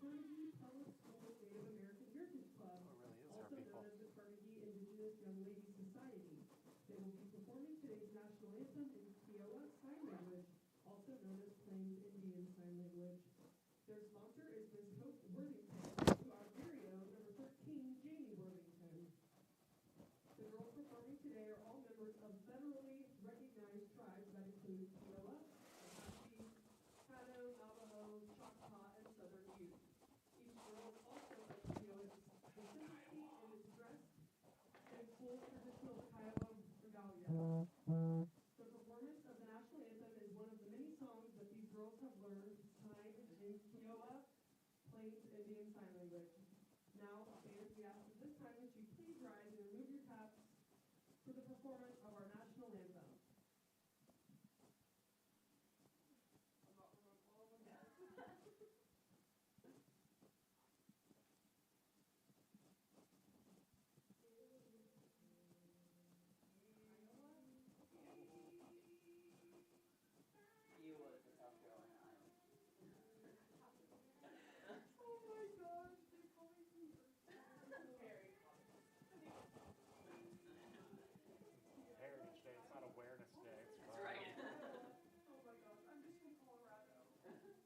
Carnegie Public Native American Heritage Club, Oh, it really is our also people. known as the Carnegie Indigenous Young Ladies Society. They will be performing today's national anthem in Kiowa Sign Language, also known as Plains Indian Sign Language. Their sponsor is Ms. Hope Worthington, to Ontario, number 13, Jamie Worthington. The girls performing today are all members of federally recognized tribes that include Kiowa, Apache, Caddo, Navajo, Choctaw, and Southern Ute. Each girl is also of Kiowa descendancy and is dressed in full traditional Kiowa regalia. The performance of the national anthem is one of the many songs that these girls have learned signed in Kiowa, Plains Indian Sign Language. Now, fans, we ask at this time that you please rise and remove your caps for the performance of our national anthem. Iowa is a South Carolina island. Oh my gosh, they call me Harry. Heritage Day. It's not Awareness Day. It's That's right. Oh my gosh, I'm just from Colorado. I think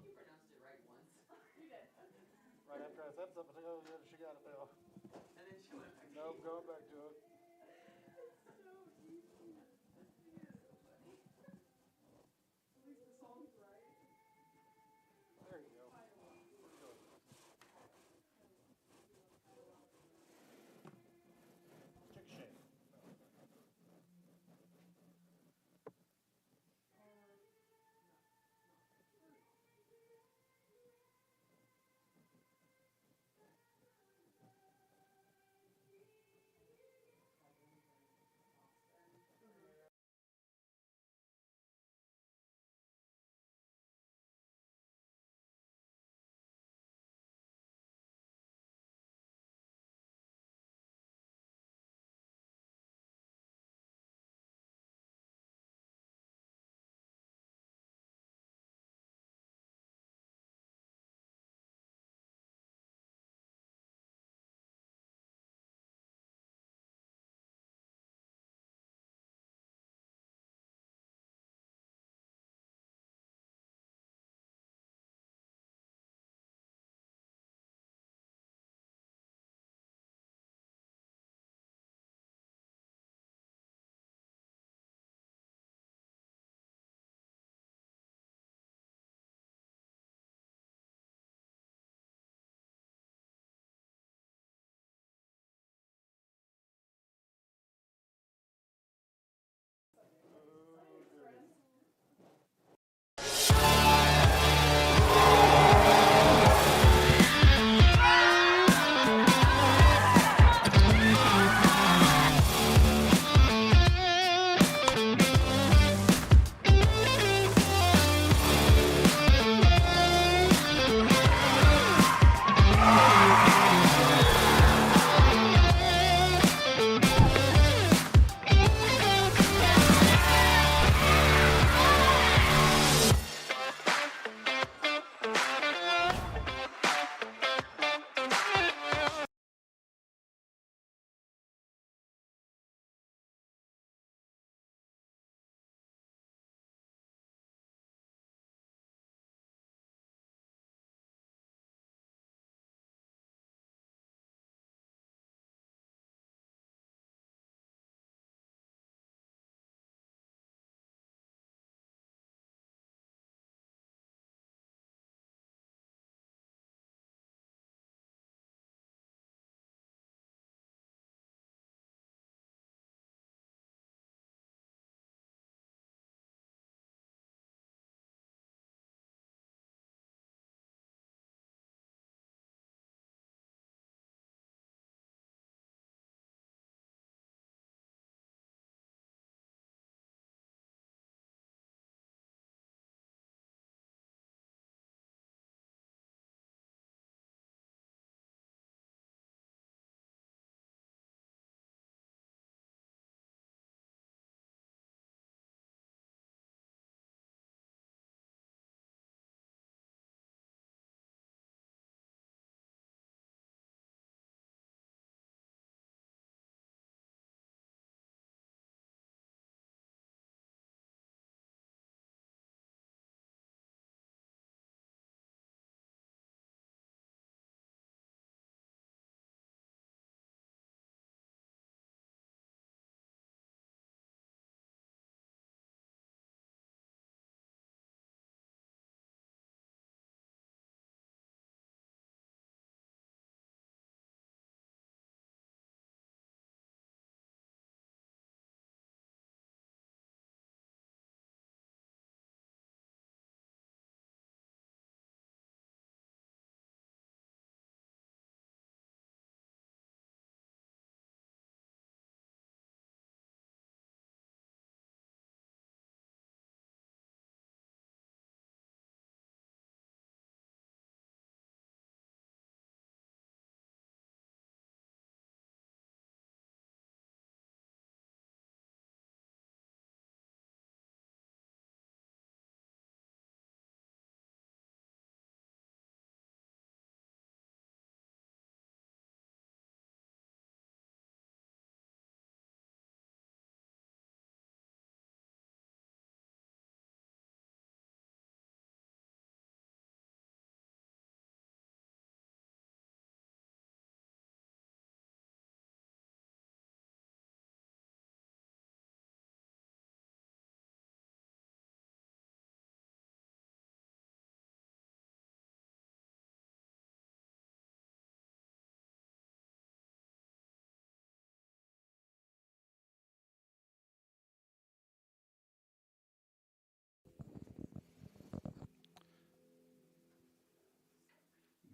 you pronounced it right once. You did. Right after I said something, oh, yeah, she got it now. And then she went back to Nope, you. going back to it. It's so easy. It is so funny. At least the song's right. There you go. Iowa. Pretty good. Chick shake.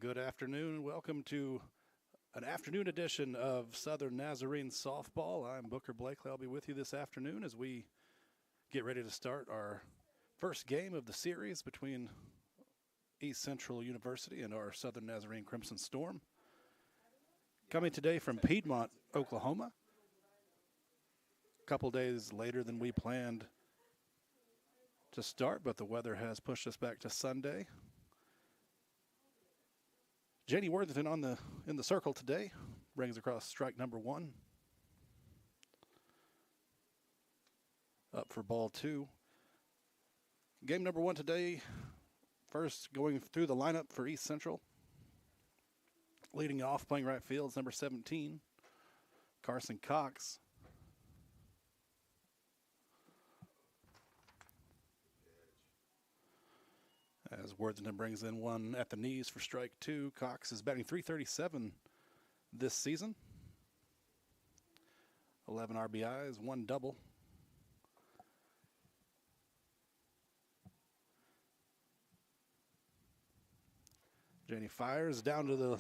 Good afternoon. Welcome to an afternoon edition of Southern Nazarene Softball. I'm Booker Blakely. I'll be with you this afternoon as we get ready to start our first game of the series between East Central University and our Southern Nazarene Crimson Storm. Coming today from Piedmont, Oklahoma. A couple days later than we planned to start, but the weather has pushed us back to Sunday. Janie Worthington in the circle today, brings across strike number one. Up for ball two. Game number one today, first going through the lineup for East Central. Leading off, playing right field, is number 17, Carson Cox. As Worthington brings in one at the knees for strike two. Cox is batting .337 this season. 11 RBIs, one double. Janie fires down to the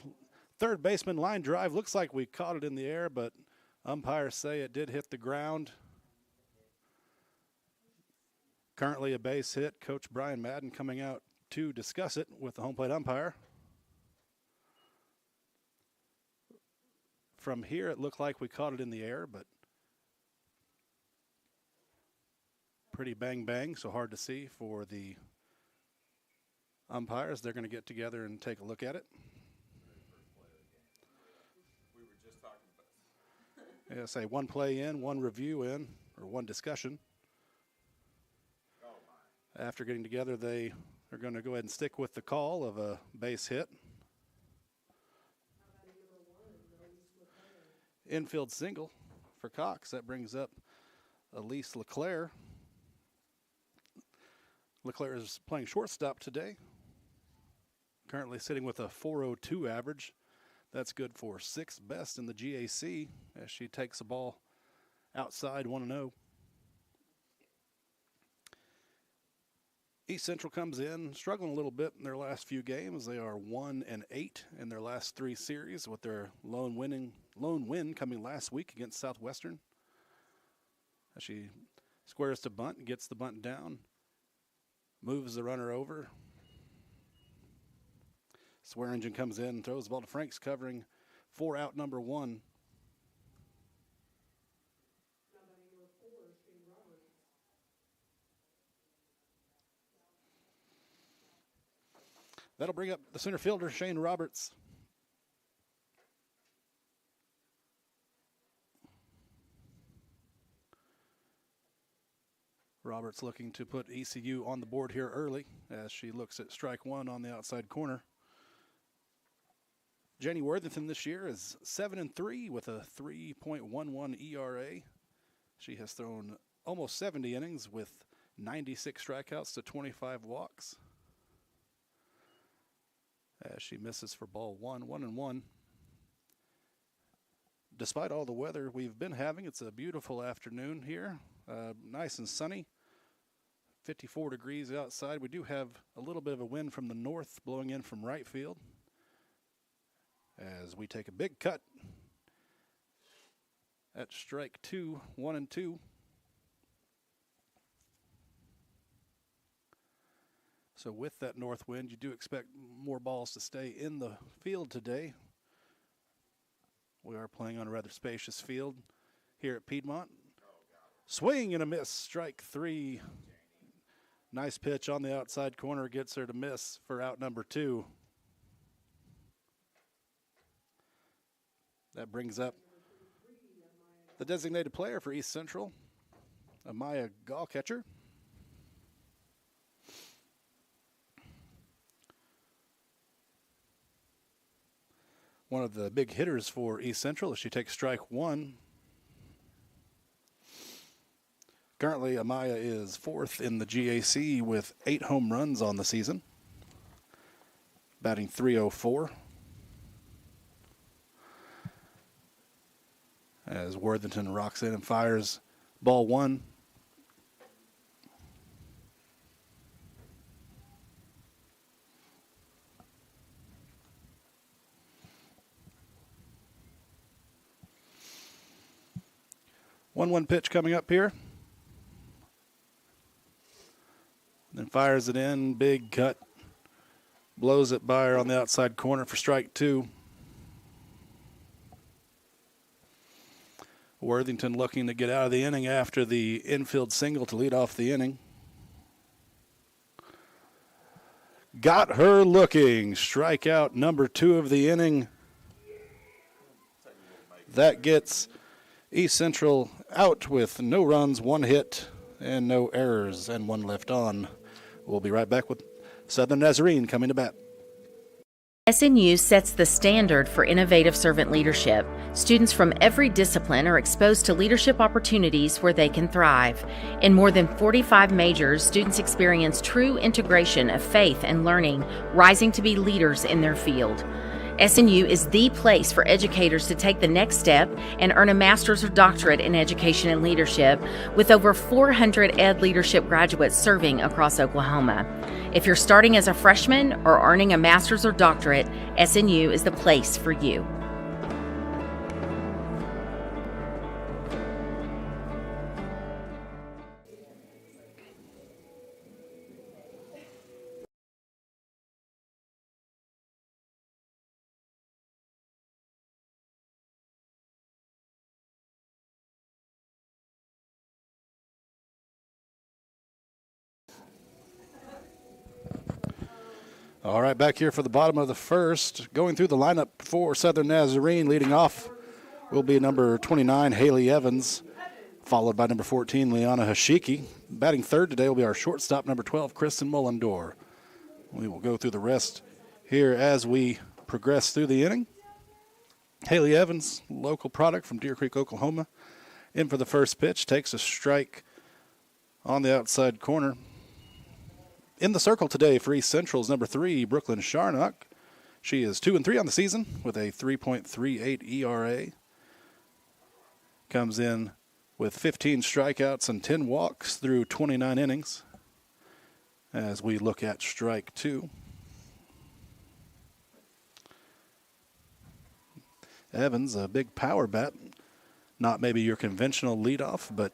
third baseman, line drive. Looks like we caught it in the air, but umpires say it did hit the ground. Currently a base hit. Coach Brian Madden coming out to discuss it with the home plate umpire. From here, it looked like we caught it in the air, but pretty bang, so hard to see for the umpires. They're going to get together and take a look at it. We were just talking about Yeah, say one play in, one review in, or one discussion. Oh my. After getting together, they are going to go ahead and stick with the call of a base hit. Infield single for Cox. That brings up Elise LeClaire. LeClaire is playing shortstop today. Currently sitting with a .402 average. That's good for sixth best in the GAC as she takes the ball outside 1-0. East Central comes in struggling a little bit in their last few games. They are 1-8 in their last three series, with their lone win coming last week against Southwestern. As she squares to bunt, gets the bunt down, moves the runner over. Swearingen comes in, throws the ball to Franks, covering for out number one. That'll bring up the center fielder, Shane Roberts. Roberts looking to put ECU on the board here early as she looks at strike one on the outside corner. Jenny Worthington this year is 7-3 with a 3.11 ERA. She has thrown almost 70 innings with 96 strikeouts to 25 walks. As she misses for ball one, 1-1. Despite all the weather we've been having, it's a beautiful afternoon here. Nice and sunny. 54 degrees outside. We do have a little bit of a wind from the north blowing in from right field. As we take a big cut at strike two, 1-2. So with that north wind, you do expect more balls to stay in the field today. We are playing on a rather spacious field here at Piedmont. Swing and a miss, strike three. Nice pitch on the outside corner, gets her to miss for out number two. That brings up the designated player for East Central, Amaya Gallcatcher. One of the big hitters for East Central as she takes strike one. Currently, Amaya is fourth in the GAC with 8 home runs on the season, batting .304. As Worthington rocks in and fires ball one. 1-1 pitch coming up here. Then fires it in, big cut. Blows it by her on the outside corner for strike 2. Worthington looking to get out of the inning after the infield single to lead off the inning. Got her looking. Strikeout number 2 of the inning. That gets East Central out with no runs, 1 hit, and no errors, and 1 left on. We'll be right back with Southern Nazarene coming to bat. SNU sets the standard for innovative servant leadership. Students from every discipline are exposed to leadership opportunities where they can thrive. In more than 45 majors, students experience true integration of faith and learning, rising to be leaders in their field. SNU is the place for educators to take the next step and earn a master's or doctorate in education and leadership, with over 400 ed leadership graduates serving across Oklahoma. If you're starting as a freshman or earning a master's or doctorate, SNU is the place for you. All right, back here for the bottom of the first. Going through the lineup for Southern Nazarene, leading off will be number 29, Haley Evans, followed by number 14, Liana Hashiki. Batting third today will be our shortstop, number 12, Kristen Mullendor. We will go through the rest here as we progress through the inning. Haley Evans, local product from Deer Creek, Oklahoma, in for the first pitch, takes a strike on the outside corner. In the circle today for East Central is number 3, Brooklyn Sharnock. She is 2-3 on the season with a 3.38 ERA. Comes in with 15 strikeouts and 10 walks through 29 innings. As we look at strike 2. Evans, a big power bat. Not maybe your conventional leadoff, but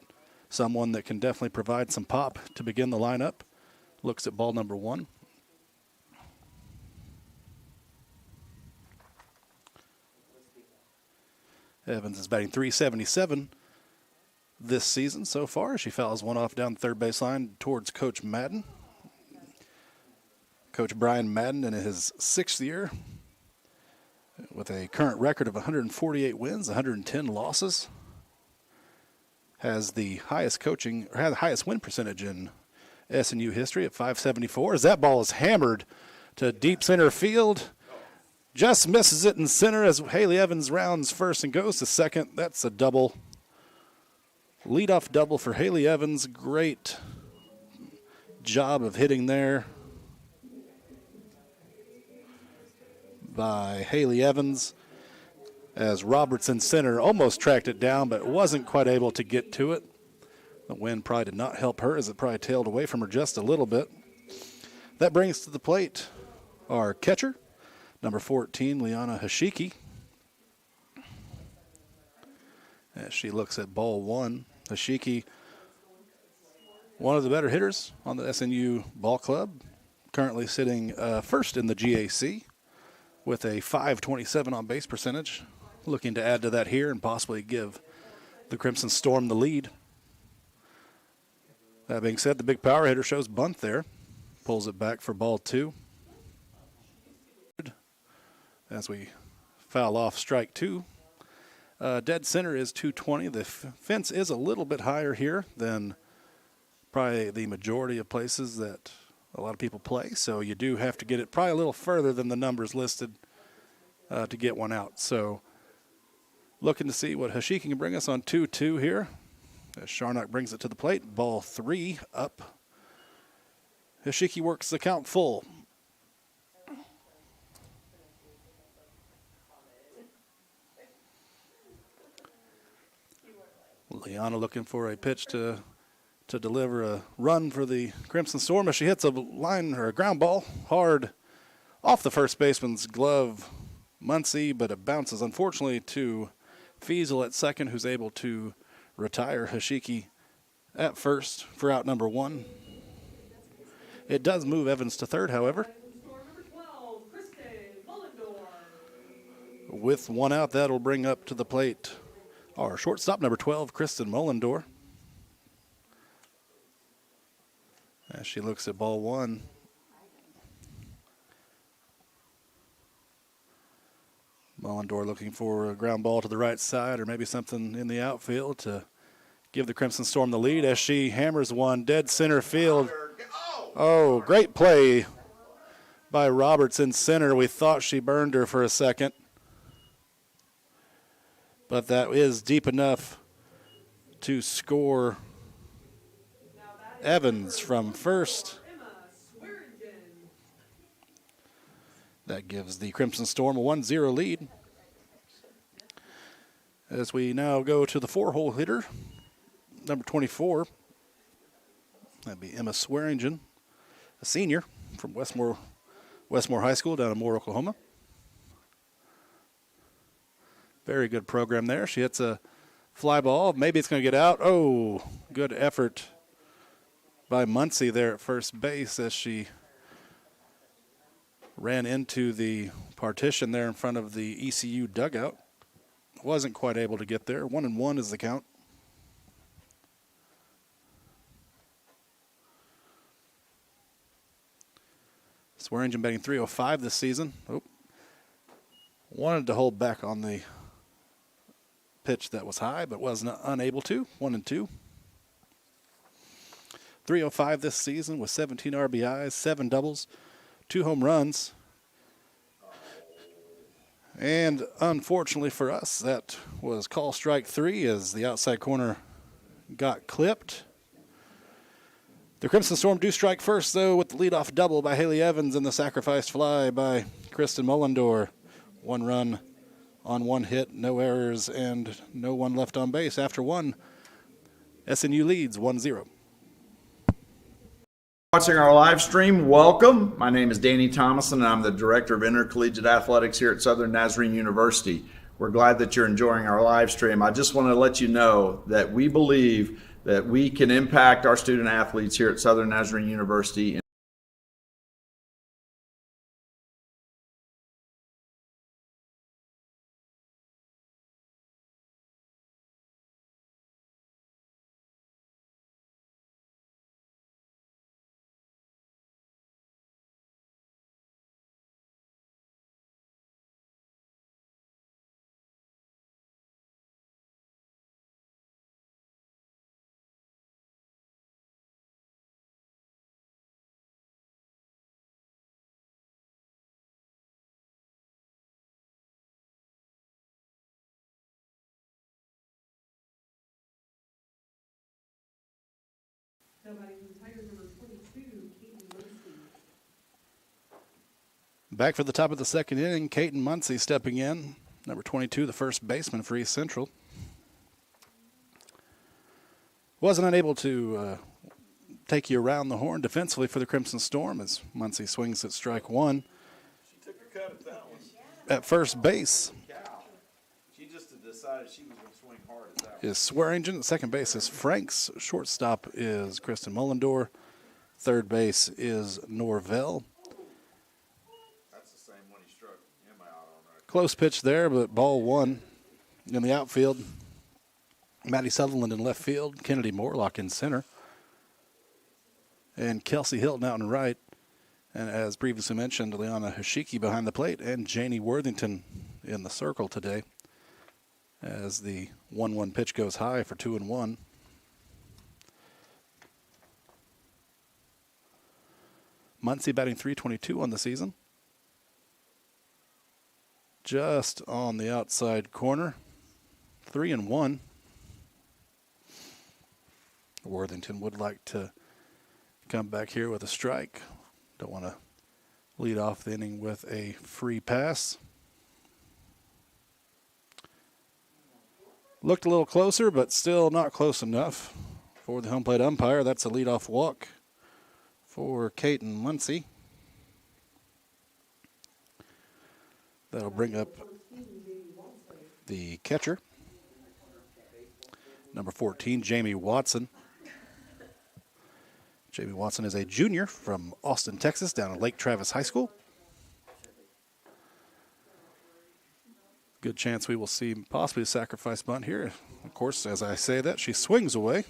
someone that can definitely provide some pop to begin the lineup. Looks at ball number 1. Evans is batting .377 this season so far. She fouls one off down the third baseline towards Coach Madden. Coach Brian Madden in his 6th year with a current record of 148 wins, 110 losses. Has the highest win percentage in SNU history at .574. As that ball is hammered to deep center field. Just misses it in center as Haley Evans rounds first and goes to second. That's a double. Leadoff double for Haley Evans. Great job of hitting there by Haley Evans, as Robertson center almost tracked it down but wasn't quite able to get to it. The wind probably did not help her, as it probably tailed away from her just a little bit. That brings to the plate our catcher, number 14, Liana Hashiki. As she looks at ball 1, Hashiki, one of the better hitters on the SNU ball club, currently sitting first in the GAC with a .527 on base percentage. Looking to add to that here and possibly give the Crimson Storm the lead. That being said, the big power hitter shows bunt there. Pulls it back for ball 2. As we foul off strike 2. Dead center is 220. The fence is a little bit higher here than probably the majority of places that a lot of people play. So you do have to get it probably a little further than the numbers listed to get one out. So looking to see what Hashiki can bring us on 2-2 here. As Sharnock brings it to the plate, ball 3 up. Hashiki works the count full. Liana looking for a pitch to deliver a run for the Crimson Storm as she hits a line or a ground ball hard off the first baseman's glove, Muncie, but it bounces unfortunately to Fiesel at second, who's able to retire Hashiki at first for out number 1. It does move Evans to third, however. Score number 12, Kristen Mullendorf. With 1 out, that'll bring up to the plate our shortstop, number 12, Kristen Mullendorf. As she looks at ball 1. Mullendorf looking for a ground ball to the right side or maybe something in the outfield to give the Crimson Storm the lead as she hammers one dead center field. Oh, great play by Roberts in center. We thought she burned her for a second, but that is deep enough to score Evans from first. That gives the Crimson Storm a 1-0 lead. As we now go to the 4-hole hitter, number 24. That'd be Emma Swearingen, a senior from Westmore High School down in Moore, Oklahoma. Very good program there. She hits a fly ball. Maybe it's going to get out. Oh, good effort by Muncie there at first base as she ran into the partition there in front of the ECU dugout. Wasn't quite able to get there. 1-1 is the count. Swearingen batting .305 this season. Oh. Wanted to hold back on the pitch that was high, but was unable to. 1-2. .305 this season with 17 RBIs, 7 doubles, 2 home runs. And unfortunately for us, that was call strike 3 as the outside corner got clipped. The Crimson Storm do strike first, though, with the leadoff double by Haley Evans and the sacrifice fly by Kristen Mullendorf. 1 run on 1 hit, no errors, and no one left on base. After 1, SNU leads 1-0. Watching our live stream, welcome. My name is Danny Thomason, and I'm the Director of Intercollegiate Athletics here at Southern Nazarene University. We're glad that you're enjoying our live stream. I just want to let you know that we believe that we can impact our student athletes here at Southern Nazarene University. Nobody retired number 22, Katie Muncie. Back for the top of the second inning, Kaiten Muncie stepping in. Number 22, the first baseman for East Central. Wasn't unable to take you around the horn defensively for the Crimson Storm as Muncie swings at strike 1. She took a cut at that one. At first base She just decided she was going to swing hard at that is Swearingen. At second base is Franks. Shortstop is Kristen Mullendorf. Third base is Norvell. That's the same one he struck Emma out on right. Close pitch there, but ball 1 in the outfield. Maddie Sutherland in left field. Kennedy Morlock in center. And Kelsey Hilton out in right. And as previously mentioned, Liana Hashiki behind the plate and Janie Worthington in the circle today as the 1-1 pitch goes high for 2-1. Muncie batting .322 on the season. Just on the outside corner. 3-1. Worthington would like to come back here with a strike. Don't want to lead off the inning with a free pass. Looked a little closer, but still not close enough for the home plate umpire. That's a leadoff walk for Kaiten Muncie. That'll bring up the catcher, Number 14, Jamie Watson. Jamie Watson is a junior from Austin, Texas, down at Lake Travis High School. Good chance we will see possibly a sacrifice bunt here. Of course, as I say that, she swings away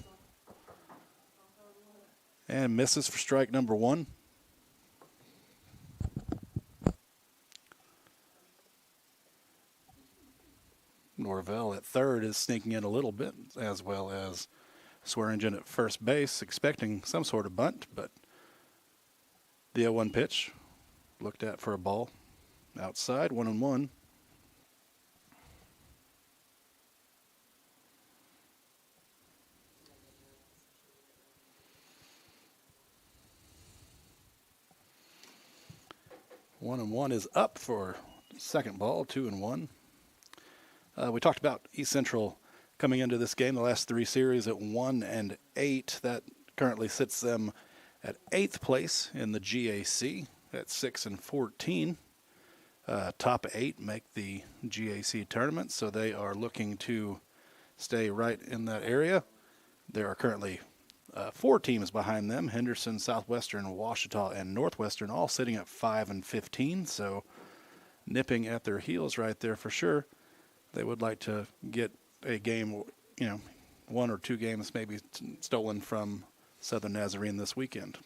and misses for strike number 1. Norvell at third is sneaking in a little bit, as well as Swearingen at first base, expecting some sort of bunt, but the 0-1 pitch looked at for a ball outside, 1-1. One and one is up for second ball, 2-1. We talked about East Central coming into this game, the last 3 series at 1-8. That currently sits them at 8th place in the GAC at 6-14. Top 8 make the GAC tournament, so they are looking to stay right in that area. There are currently 4 teams behind them: Henderson, Southwestern, Ouachita, and Northwestern, all sitting at 5-15. So nipping at their heels right there for sure. They would like to get a game, 1 or 2 games maybe stolen from Southern Nazarene this weekend.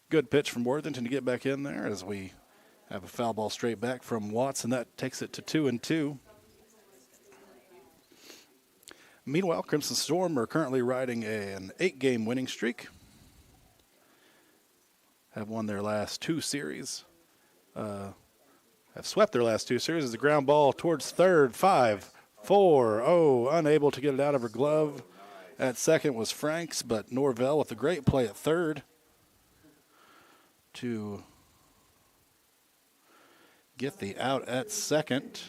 Good pitch from Worthington to get back in there as we have a foul ball straight back from Watts, and that takes it to 2-2. Meanwhile, Crimson Storm are currently riding an 8-game winning streak. Have won their last 2 series. Have swept their last 2 series as the ground ball towards third. 5-4. Unable to get it out of her glove. At second was Franks, but Norvell with a great play at third to get the out at second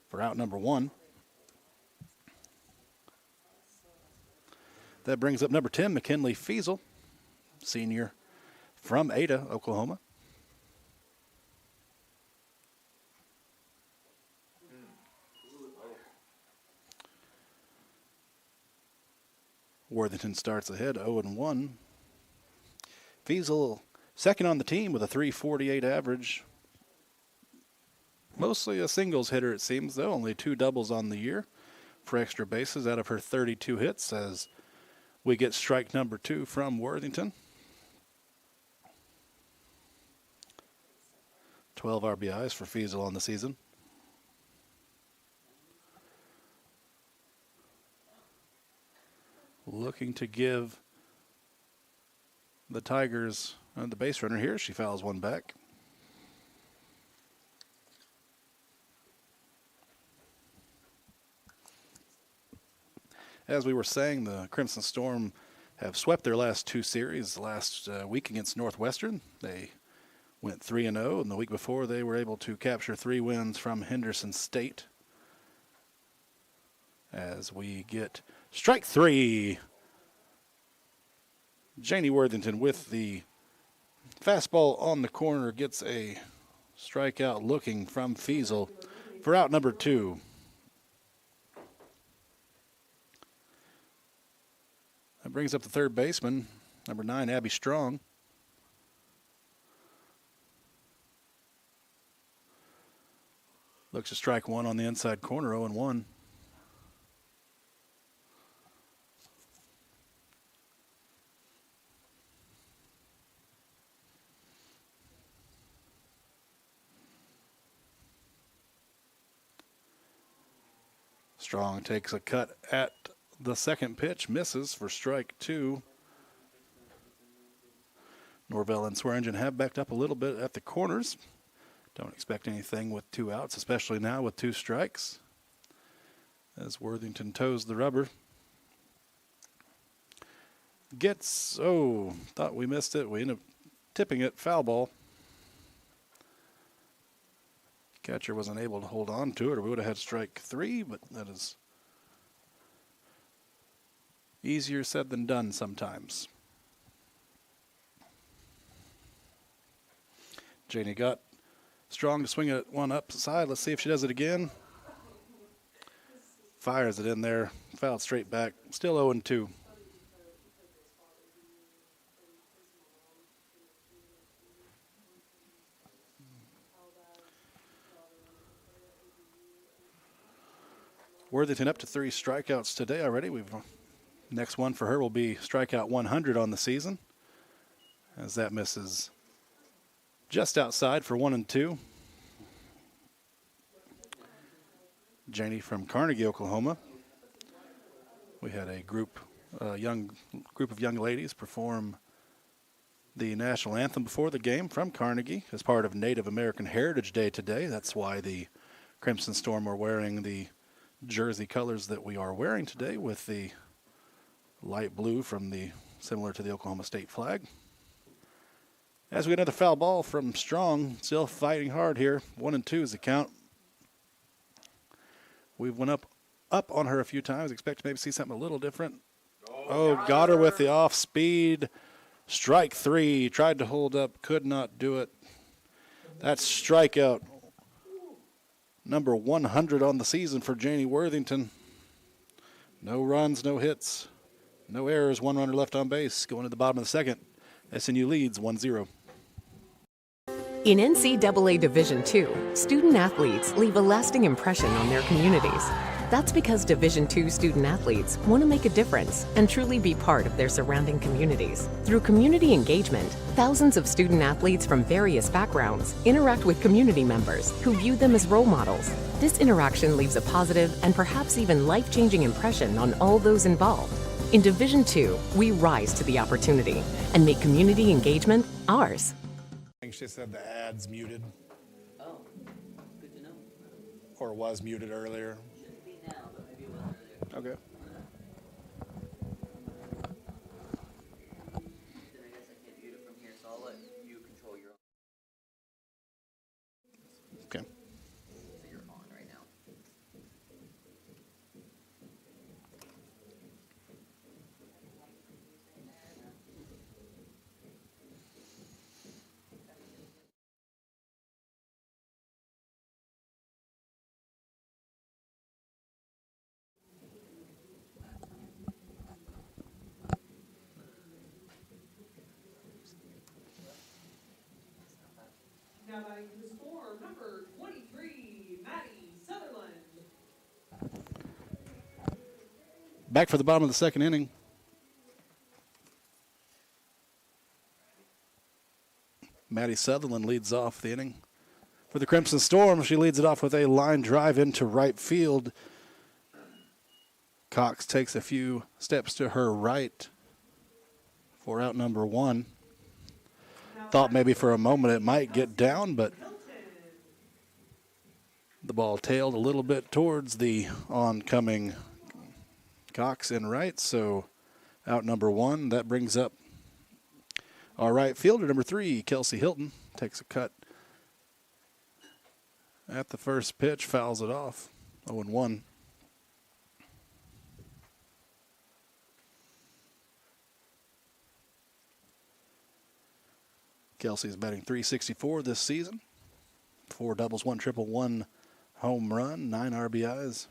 for out number 1. That brings up number 10, McKinley Feasel, senior from Ada, Oklahoma. Worthington starts ahead, 0-1. Feasel second on the team with a .348 average. Mostly a singles hitter, it seems, though. Only 2 doubles on the year for extra bases out of her 32 hits as we get strike number 2 from Worthington. 12 RBIs for Feasel on the season. Looking to give the Tigers the base runner here. She fouls one back. As we were saying, the Crimson Storm have swept their last 2 series. Last week against Northwestern, they went 3-0, and the week before they were able to capture 3 wins from Henderson State. As we get strike 3. Janie Worthington with the fastball on the corner gets a strikeout looking from Feasel for out number 2. That brings up the third baseman, number 9, Abby Strong. Looks to strike 1 on the inside corner, 0-1. Strong takes a cut at the second pitch, misses for strike 2. Norvell and Swearingen have backed up a little bit at the corners. Don't expect anything with 2 outs, especially now with 2 strikes. As Worthington toes the rubber. Thought we missed it. We end up tipping it, foul ball. Catcher wasn't able to hold on to it, or we would have had strike 3, but that is easier said than done sometimes. Janie got Strong to swing it one upside. Let's see if she does it again. Fires it in there. Fouled straight back. Still 0-2. Worthington up to 3 strikeouts today already. Next one for her will be strikeout 100 on the season, as that misses just outside for 1-2. Janie from Carnegie, Oklahoma. We had a group of young ladies perform the national anthem before the game from Carnegie as part of Native American Heritage Day today. That's why the Crimson Storm are wearing the jersey colors that we are wearing today, with the light blue similar to the Oklahoma State flag. As we get another foul ball from Strong, still fighting hard here. 1-2 is the count. We've went up on her a few times. Expect to maybe see something a little different. Got her with the off speed. Strike 3. Tried to hold up, could not do it. That's strikeout number 100 on the season for Janie Worthington. No runs, no hits, no errors. 1 runner left on base. Going to the bottom of the second. SNU leads 1-0. In NCAA Division II, student athletes leave a lasting impression on their communities. That's because Division II student athletes want to make a difference and truly be part of their surrounding communities. Through community engagement, thousands of student athletes from various backgrounds interact with community members who view them as role models. This interaction leaves a positive and perhaps even life-changing impression on all those involved. In Division II, we rise to the opportunity and make community engagement ours. She said the ad's muted, Oh, good to know. or was muted earlier. Shouldn't be now, but maybe it was earlier. Okay. Then I guess I can't mute it from here, so I'll let you control your own. Okay. So you're on right now. Now batting for the Storm, number 23, Maddie Sutherland. Back for the bottom of the second inning. Maddie Sutherland leads off the inning. For the Crimson Storm, she leads it off with a line drive into right field. Cox takes a few steps to her right for out number 1. Thought maybe for a moment it might get down, but the ball tailed a little bit towards the oncoming Cox in right, so out number 1. That brings up our right fielder, number 3, Kelsey Hilton. Takes a cut at the first pitch, fouls it off, 0-1. Kelsey's batting .364 this season. 4 doubles, 1 triple, 1 home run, 9 RBIs.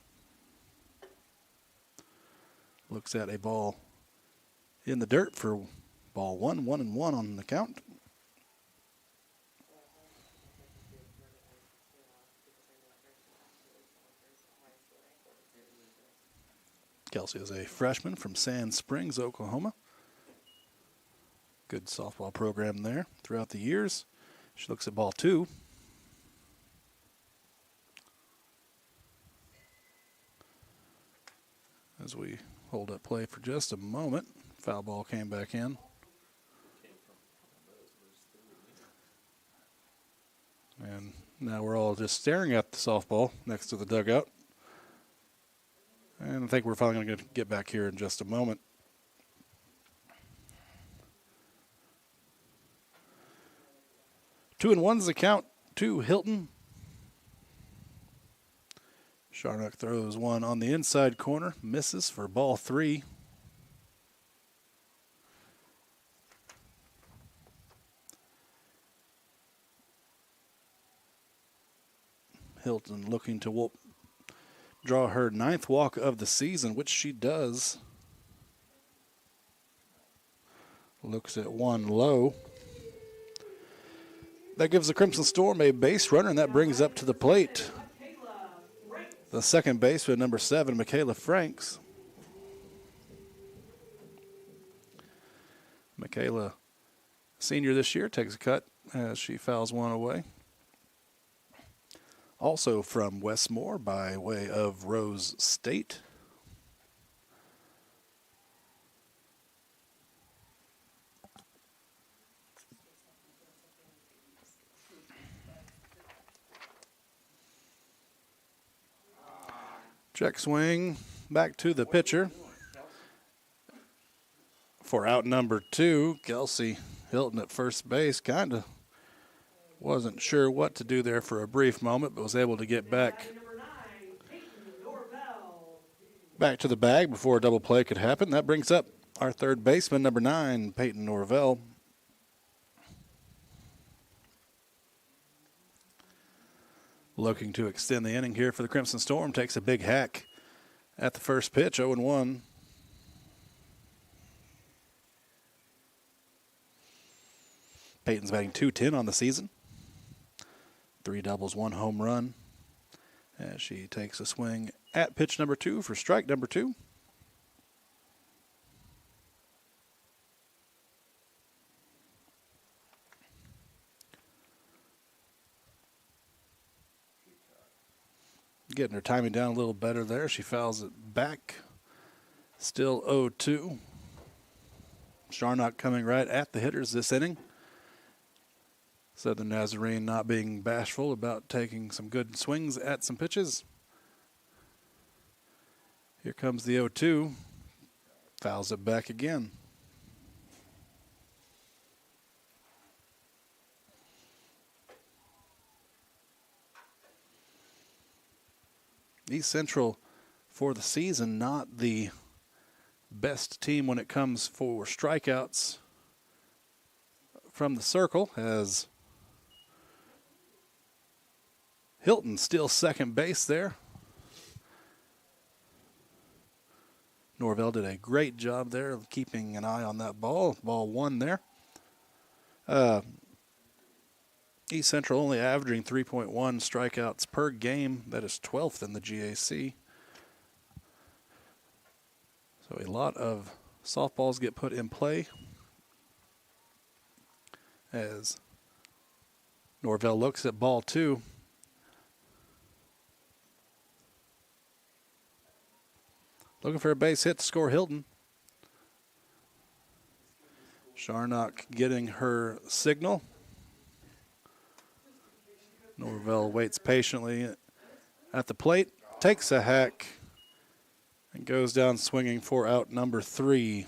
Looks at a ball in the dirt for ball 1, 1-1 on the count. Kelsey is a freshman from Sand Springs, Oklahoma. Good softball program there throughout the years. She looks at ball 2. As we hold up play for just a moment, foul ball came back in. And now we're all just staring at the softball next to the dugout. And I think we're finally going to get back here in just a moment. Two and one's the count to Hilton. Sharnock throws one on the inside corner, misses for ball 3. Hilton looking to draw her 9th walk of the season, which she does. Looks at one low. That gives the Crimson Storm a base runner, and that brings up to the plate the second baseman, number 7, Michaela Franks. Michaela, senior this year, takes a cut as she fouls one away. Also from Westmore by way of Rose State. Check swing, back to the pitcher. For out number 2, Kelsey Hilton at first base. Kind of wasn't sure what to do there for a brief moment, but was able to get back to the bag before a double play could happen. That brings up our third baseman, number 9, Peyton Norvell. Looking to extend the inning here for the Crimson Storm. Takes a big hack at the first pitch, 0-1. Peyton's batting .210 on the season. 3 doubles, 1 home run. As she takes a swing at pitch number 2 for strike number 2. Getting her timing down a little better there. She fouls it back. Still 0-2. Sharnock coming right at the hitters this inning. Southern Nazarene not being bashful about taking some good swings at some pitches. Here comes the 0-2. Fouls it back again. East Central for the season, not the best team when it comes for strikeouts from the circle, as Hilton still second base there. Norvell did a great job there of keeping an eye on that ball. Ball 1 there. East Central only averaging 3.1 strikeouts per game. That is 12th in the GAC. So a lot of softballs get put in play as Norvell looks at ball 2. Looking for a base hit to score Hilton. Sharnock getting her signal. Norvell waits patiently at the plate, takes a hack, and goes down swinging for out number 3.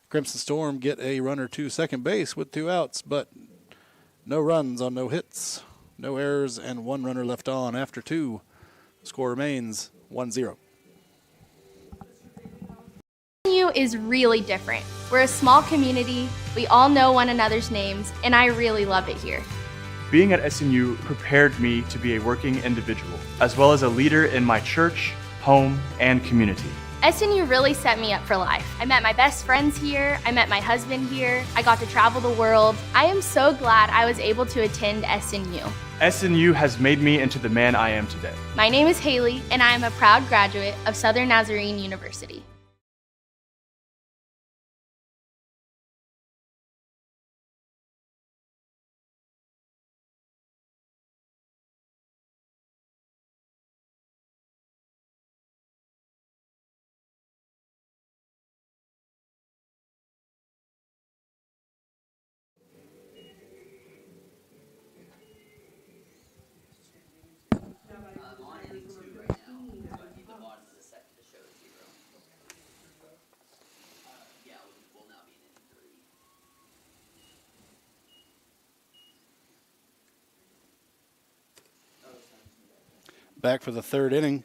Crimson Storm get a runner to second base with 2 outs, but no runs on no hits, no errors, and 1 runner left on after 2. The score remains 1-0. SNU is really different. We're a small community, we all know one another's names, and I really love it here. Being at SNU prepared me to be a working individual, as well as a leader in my church, home, and community. SNU really set me up for life. I met my best friends here, I met my husband here, I got to travel the world. I am so glad I was able to attend SNU. SNU has made me into the man I am today. My name is Haley, and I am a proud graduate of Southern Nazarene University. On inning 2 right now, so I need the bottom of the second to show 0. Yeah, we'll now be in inning 3. Back for the third inning.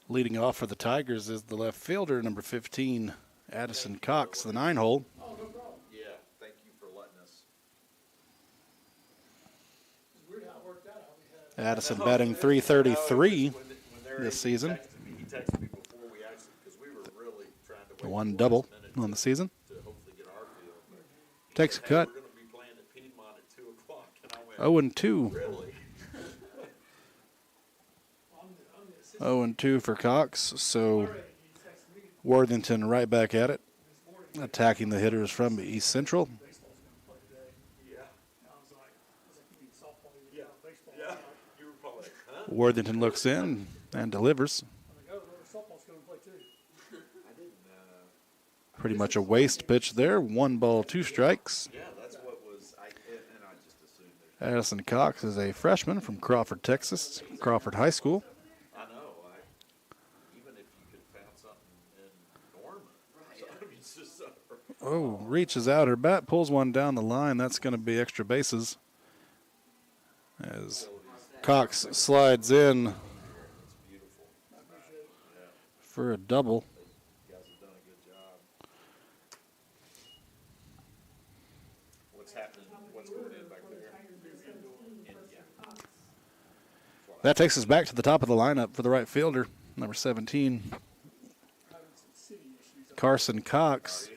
Leading off for the Tigers is the left fielder, number 15, Addison Cox, the 9-hole. Oh, no problem. Yeah, thank you for letting us. It's weird how it worked out. We had Addison batting .333 this season. He texted me before we actually, because we were really trying to wait One for double last minute on the season. to hopefully get our field. But he Takes a said, cut. We're going to be playing at Piedmont at 2 o'clock. And I went, 0-2. really? 0-2 for Cox. So Worthington right back at it, attacking the hitters from East Central. Yeah. You were probably like, huh? Worthington looks in and delivers. Pretty much a waste pitch there. 1 ball, 2 strikes. Yeah, that's what was, and I just assumed Addison Cox is a freshman from Crawford, Texas, Crawford High School. I know. Even if you could found something in Norman. So, I mean, it's just so. Oh, reaches out her bat, pulls one down the line. That's going to be extra bases. As Cox slides in for a double. You guys have done a good job. What's happening? What's going in back there? That takes us back to the top of the lineup for the right fielder, number 17, Carson Cox.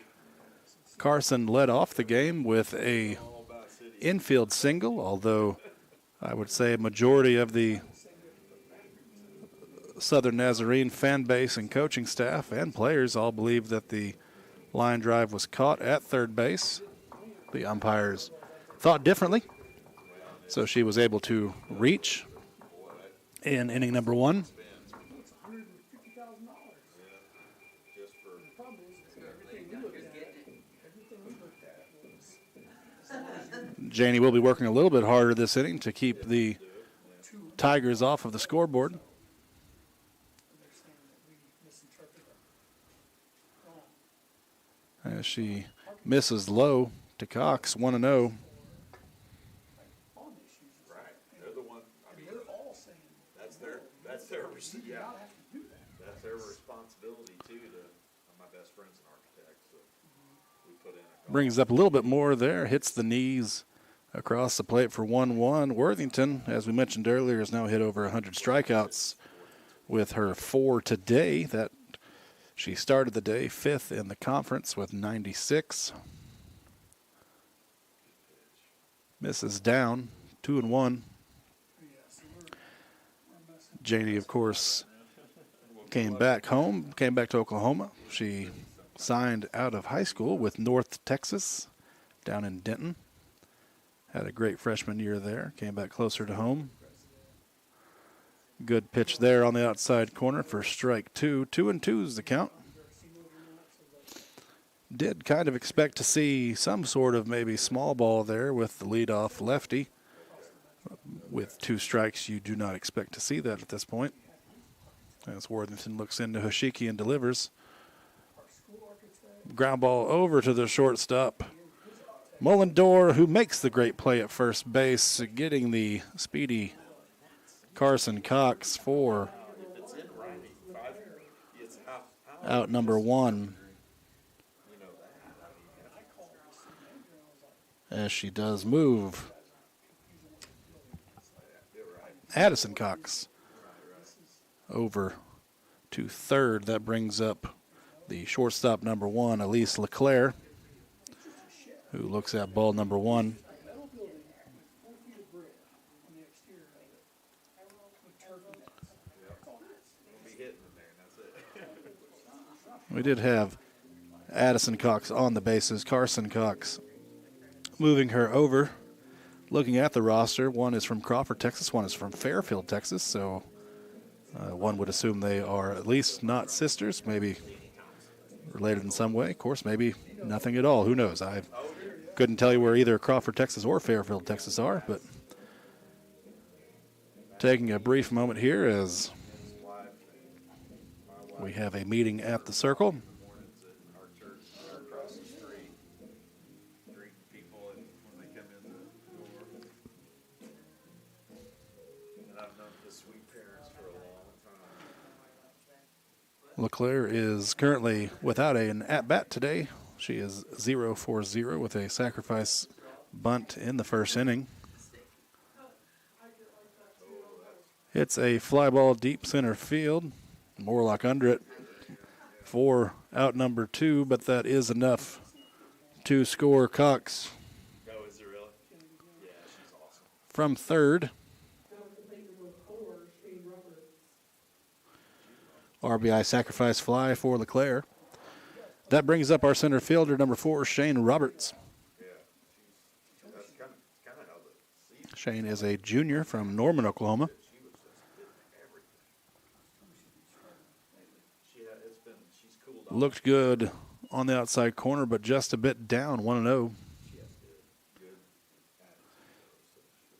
Carson led off the game with a infield single, although I would say a majority of the Southern Nazarene fan base and coaching staff and players all believe that the line drive was caught at third base. The umpires thought differently, so she was able to reach in inning number 1. Janie will be working a little bit harder this inning to keep the Tigers off of the scoreboard. As she misses low to Cox, 1-0. Right. They're the one. I mean, that's their yeah. That's their responsibility too. My best friend's an architect, so we put in a. Brings up a little bit more there. Hits the knees across the plate for 1-1. Worthington, as we mentioned earlier, has now hit over 100 strikeouts with her 4 today. That she started the day 5th in the conference with 96. Misses down, 2-1. Janie, of course, came back to Oklahoma. She signed out of high school with North Texas down in Denton. Had a great freshman year there. Came back closer to home. Good pitch there on the outside corner for strike 2. 2-2 is the count. Did kind of expect to see some sort of maybe small ball there with the leadoff lefty. With 2 strikes, you do not expect to see that at this point. As Worthington looks into Hoshiki and delivers. Ground ball over to the shortstop. Mullendore, who makes the great play at first base, getting the speedy Carson Cox for out number 1. As she does move Addison Cox over to third. That brings up the shortstop number 1, Elise LeClaire, who looks at ball number 1. We did have Addison Cox on the bases. Carson Cox moving her over. Looking at the roster, one is from Crawford, Texas, one is from Fairfield, Texas, so one would assume they are at least not sisters, maybe related in some way. Of course, maybe nothing at all. Who knows? I couldn't tell you where either Crawford, Texas or Fairfield, Texas are, but taking a brief moment here as we have a meeting at the circle. LeClaire is currently without an at-bat today. She is 0 for 0 with a sacrifice bunt in the first inning. It's a fly ball deep center field. Morlock under it for out number 2, but that is enough to score Cox. No, is it really? Yeah, she's awesome. From third. RBI sacrifice fly for LeClaire. That brings up our center fielder, number 4, Shane Roberts. That's kind of how the season. Shane is a junior from Norman, Oklahoma. She's cooled off. Looked good on the outside corner, but just a bit down, 1-0.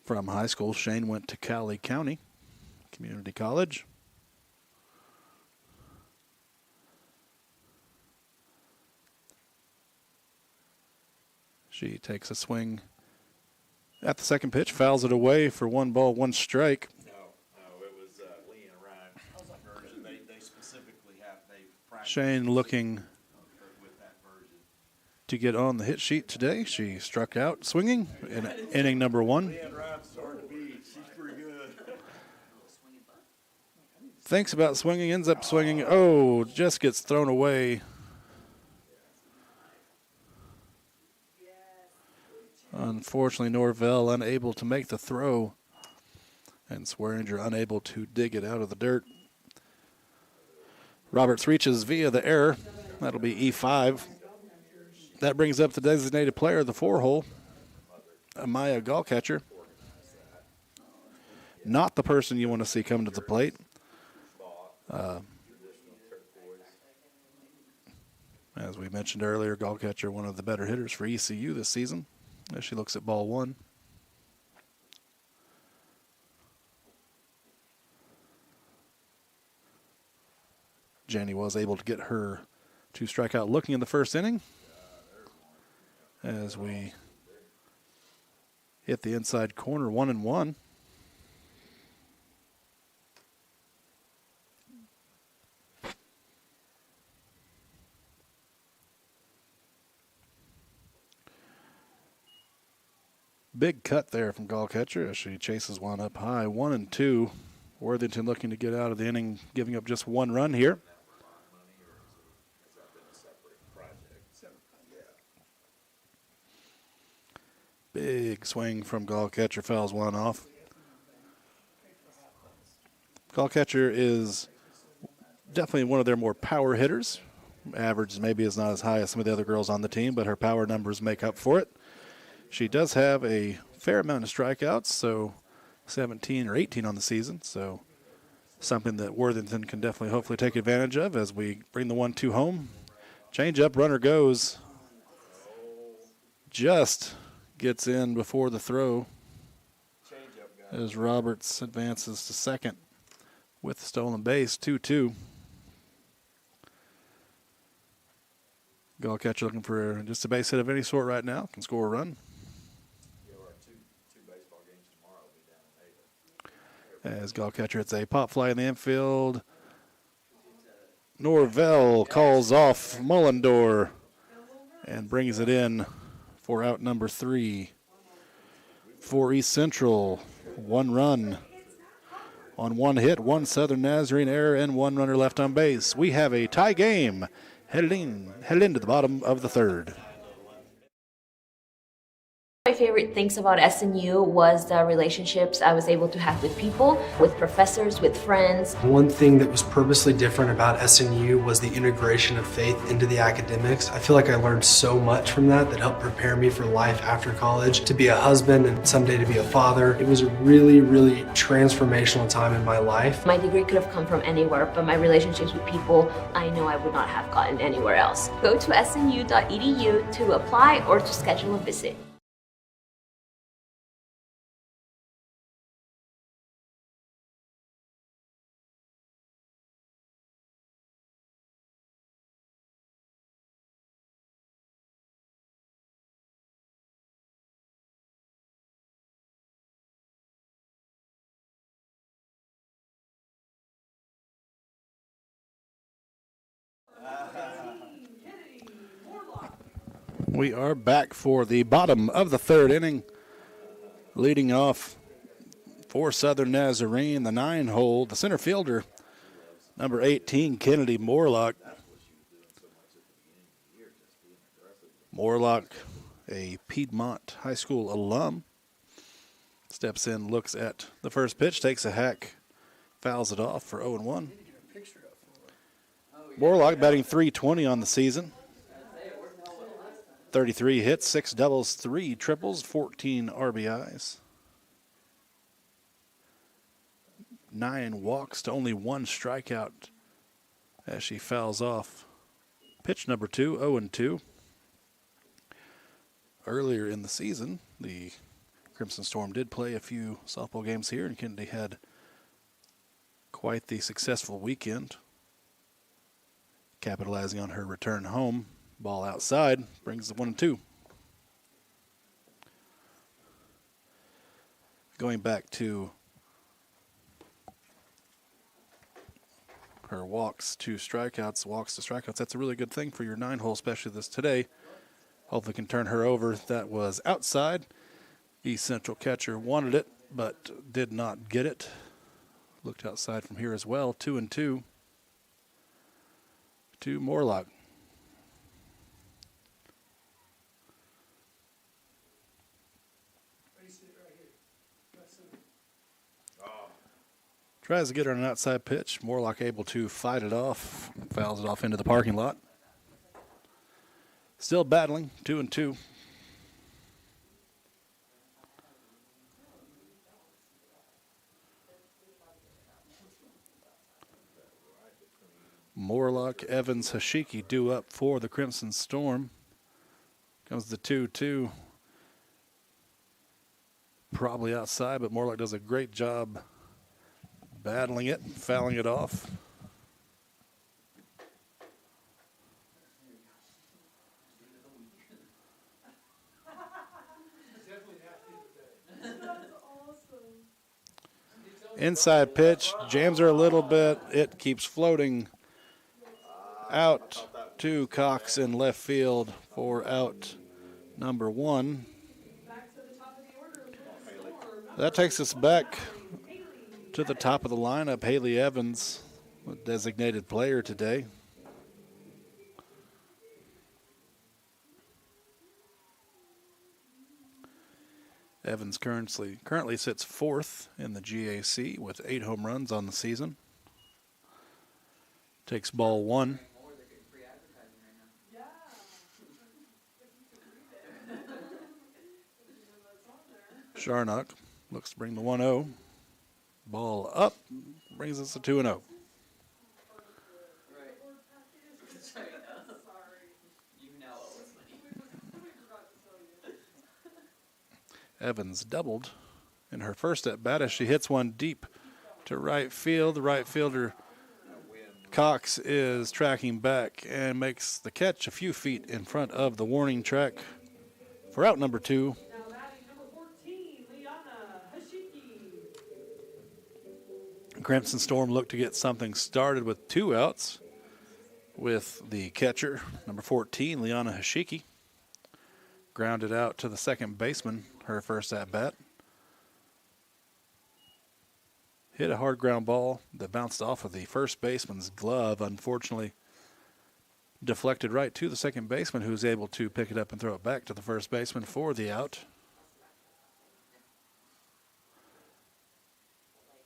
From high school, Shane went to Cali County Community College. She takes a swing at the second pitch, fouls it away for 1 ball, 1 strike. No, it was Lee and Ryan version. They specifically they practiced Shane looking with that version. to get on the hit sheet today. She struck out swinging in inning number 1. Lee and Ryan's hard to beat. She's pretty good. Thinks about swinging, ends up swinging. Oh, just gets thrown away. Unfortunately, Norvell unable to make the throw, and Swearinger unable to dig it out of the dirt. Roberts reaches via the error. That'll be E5. That brings up the designated player of the 4-hole, Amaya Gallcatcher. Not the person you want to see come to the plate. As we mentioned earlier, Gallcatcher, one of the better hitters for ECU this season, as she looks at ball 1. Janney was able to get her to strike out looking in the first inning as we hit the inside corner, 1-1. Big cut there from Gallcatcher as she chases one up high. 1-2. Worthington looking to get out of the inning, giving up just 1 run here. Big swing from Gallcatcher, fouls 1 off. Gallcatcher is definitely one of their more power hitters. Average maybe is not as high as some of the other girls on the team, but her power numbers make up for it. She does have a fair amount of strikeouts, so 17 or 18 on the season, so something that Worthington can definitely hopefully take advantage of as we bring the 1-2 home. Change up, runner goes. Just gets in before the throw as Roberts advances to second with the stolen base, 2-2. Gallcatcher looking for just a base hit of any sort right now, can score a run. As Gallcatcher hits a pop fly in the infield. Norvell calls off Mullendor and brings it in for out number 3. For East Central, 1 run on 1 hit, 1 Southern Nazarene error, and 1 runner left on base. We have a tie game headed into the bottom of the 3rd. My favorite things about SNU was the relationships I was able to have with people, with professors, with friends. One thing that was purposely different about SNU was the integration of faith into the academics. I feel like I learned so much from that helped prepare me for life after college, to be a husband and someday to be a father. It was a really, really transformational time in my life. My degree could have come from anywhere, but my relationships with people, I know I would not have gotten anywhere else. Go to snu.edu to apply or to schedule a visit. We are back for the bottom of the 3rd inning. Leading off For Southern Nazarene, the 9-hole, the center fielder, number 18, Kennedy Morlock. Morlock, a Piedmont High School alum, steps in, looks at the first pitch, takes a hack, fouls it off for 0-1. Morlock batting .320 on the season. 33 hits, 6 doubles, 3 triples, 14 RBIs. 9 walks to only 1 strikeout as she fouls off pitch number 2, 0-2. Earlier in the season, the Crimson Storm did play a few softball games here, and Kennedy had quite the successful weekend, capitalizing on her return home. Ball outside brings the 1-2. Going back to her walks to strikeouts, that's a really good thing for your 9-hole, especially this today. Hopefully can turn her over. That was outside. East Central catcher wanted it, but did not get it. Looked outside from here as well. 2-2 to Morlock. Tries to get her on an outside pitch. Morlock able to fight it off. Fouls it off into the parking lot. Still battling, 2-2. Morlock, Evans, Hashiki due up for the Crimson Storm. Comes the 2-2. Probably outside, but Morlock does a great job battling it, fouling it off. Inside pitch, jams her a little bit. It keeps floating out to Cox in left field for out number 1. That takes us back to the top of the lineup. Haley Evans, designated player today. Evans currently sits 4th in the GAC with 8 home runs on the season. Takes ball 1. Sharnock looks to bring the 1-0. Ball up, brings us to 2-0. Evans doubled in her first at bat as she hits one deep to right field. The right fielder Cox is tracking back and makes the catch a few feet in front of the warning track for out number 2. Crimson Storm looked to get something started with 2 outs with the catcher, number 14, Liana Hashiki. Grounded out to the second baseman, her first at-bat. Hit a hard ground ball that bounced off of the first baseman's glove. Unfortunately, deflected right to the second baseman, who was able to pick it up and throw it back to the first baseman for the out.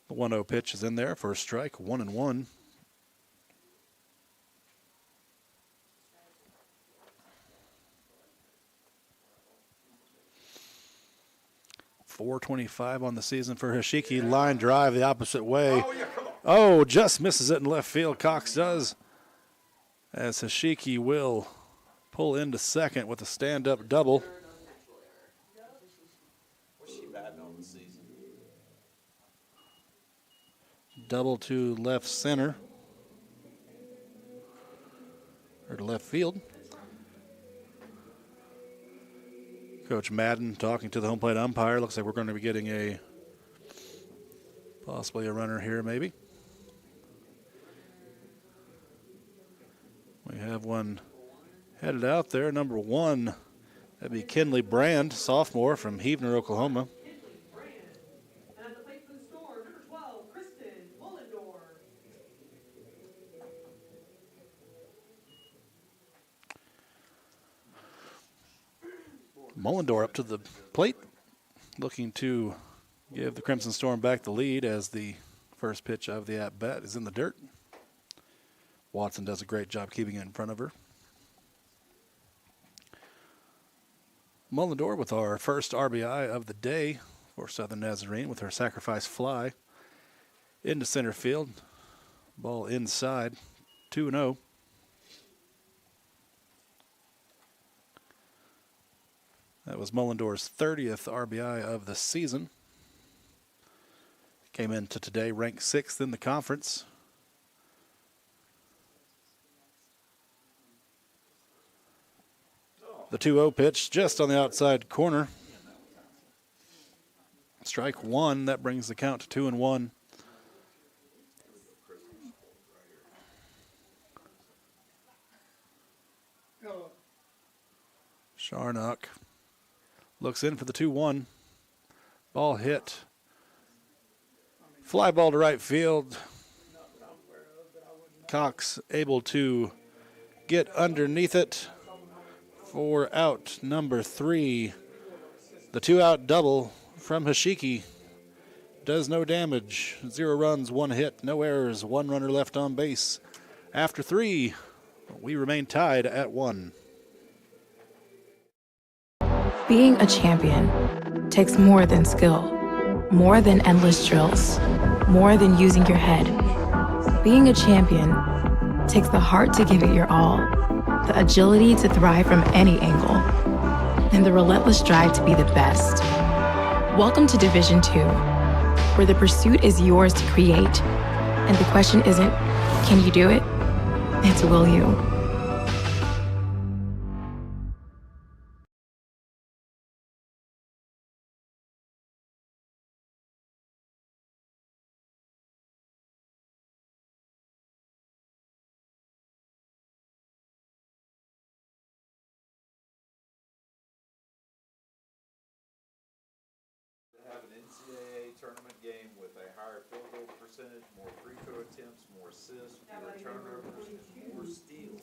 The 1-0 pitch is in there for a strike, 1-1. .425 on the season for Hashiki. Line drive the opposite way. Oh, just misses it in left field. Cox does, as Hashiki will pull into second with a stand-up double. What's she batting on the season? Double to left center, or to left field. Coach Madden talking to the home plate umpire. Looks like we're going to be getting possibly a runner here, maybe. We have one headed out there. Number 1, that'd be Kinley Brand, sophomore from Heavener, Oklahoma. Mullendore up to the plate, looking to give the Crimson Storm back the lead as the first pitch of the at-bat is in the dirt. Watson does a great job keeping it in front of her. Mullendore with our first RBI of the day for Southern Nazarene with her sacrifice fly into center field. Ball inside, 2-0. That was Mullendore's 30th RBI of the season. Came into today ranked 6th in the conference. The 2-0 pitch just on the outside corner. Strike one, that brings the count to 2-1. Sharnock looks in for the 2-1. Ball hit. Fly ball to right field. Cox able to get underneath it for out number 3. The 2-out double from Hashiki does no damage. 0 runs, 1 hit, no errors, 1 runner left on base. After 3, we remain tied at 1. Being a champion takes more than skill, more than endless drills, more than using your head. Being a champion takes the heart to give it your all, the agility to thrive from any angle, and the relentless drive to be the best. Welcome to Division 2, where the pursuit is yours to create, and the question isn't, can you do it? It's, will you? Have an NCAA tournament game with a higher field goal percentage, more free throw attempts, more assists, fewer turnovers, and more steals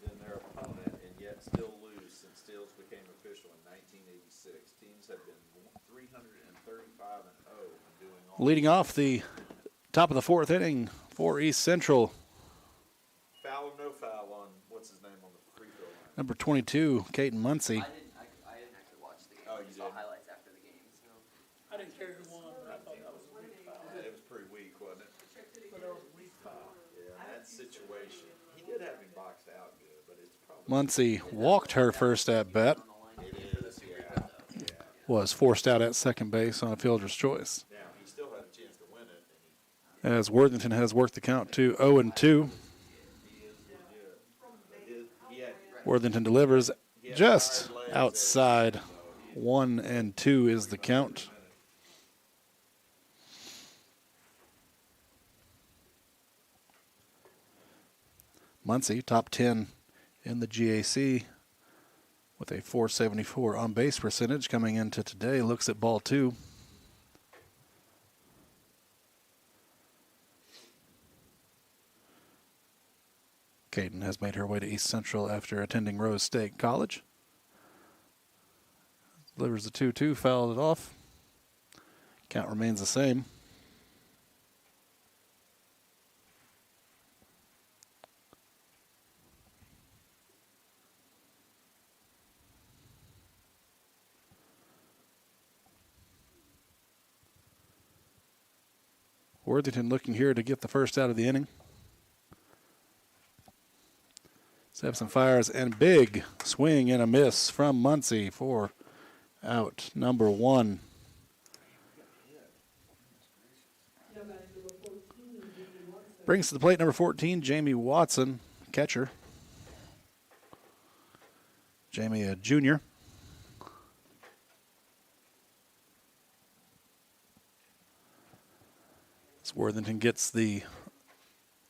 than their opponent, and yet still lose since steals became official in 1986. Teams have been 335-0 and doing all. Leading off the top of the 4th inning for East Central. Foul or no foul on what's his name on the free throw line? Number 22, Caden Muncie. I didn't actually watch the game. Oh, you saw didn't? highlights after the game. So. I didn't care who won, but I thought that was a weak foul. It was pretty weak, wasn't it? But that was a weak foul. Yeah, in that situation, he did have him boxed out good, but it's probably. Muncie walked her first at bat. It is, yeah. Was forced out at second base on a fielder's choice. Now, he still had a chance to win it. As Worthington has worked the count to 0-2. Worthington delivers just outside. 1-2 is the count. Muncie, top 10 in the GAC with a .474 on-base percentage coming into today. Looks at ball 2. Caden has made her way to East Central after attending Rose State College. Delivers the 2-2, fouled it off. Count remains the same. Worthington looking here to get the first out of the inning. Stepson fires and big swing and a miss from Muncie for out number 1. Brings to the plate number 14, Jamie Watson, catcher. Jamie, a junior. As Worthington gets the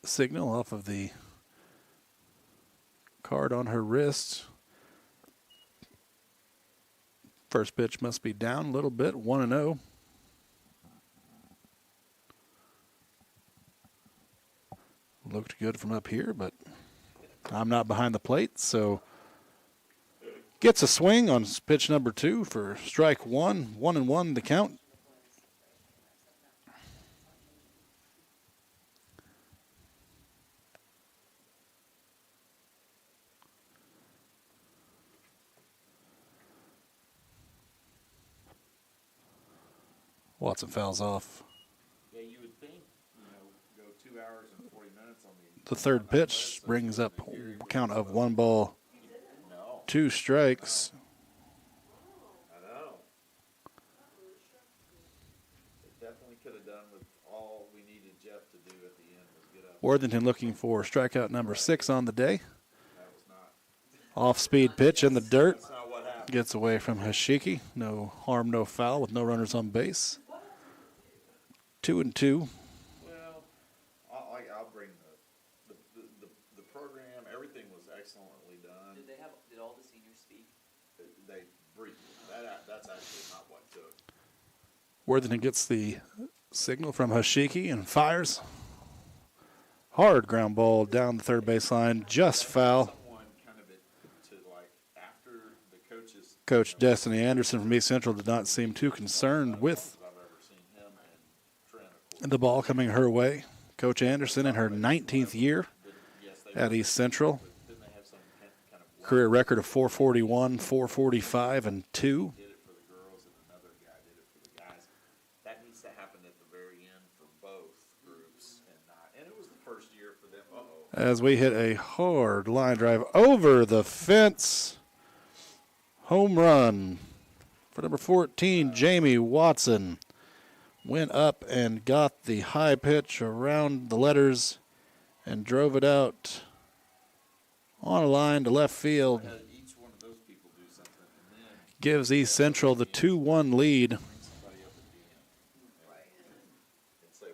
signal off of the card on her wrist. First pitch must be down a little bit, 1-0. Looked good from up here, but I'm not behind the plate, so Gets a swing on pitch number 2 for strike 1. 1-1 the count. Watson fouls off. Yeah, you would think, go 2 hours and 40 minutes on The third pitch brings up a count of 1 ball, 2 strikes. I know. It definitely could have done with all we needed Jeff to do at the end was get up. Worthington looking for strikeout number 6 on the day. Off-speed pitch in the dirt. Gets away from Hashiki. No harm, no foul with no runners on base. 2-2. Well, I'll bring the program. Everything was excellently done. Did all the seniors speak? They briefed. That's actually not what took. Worthington gets the signal from Hashiki and fires. Hard ground ball down the third baseline, just foul. Coach Destiny Anderson from East Central did not seem too concerned with the ball coming her way. Coach Anderson in her 19th year at East Central. Career record of 441, 445, and 2. That needs to happen at the very end for both groups, and it was the first year for them. As we hit a hard line drive over the fence. Home run for number 14, Jamie Watson. Went up and got the high pitch around the letters and drove it out on a line to left field. Gives East Central the 2-1 lead.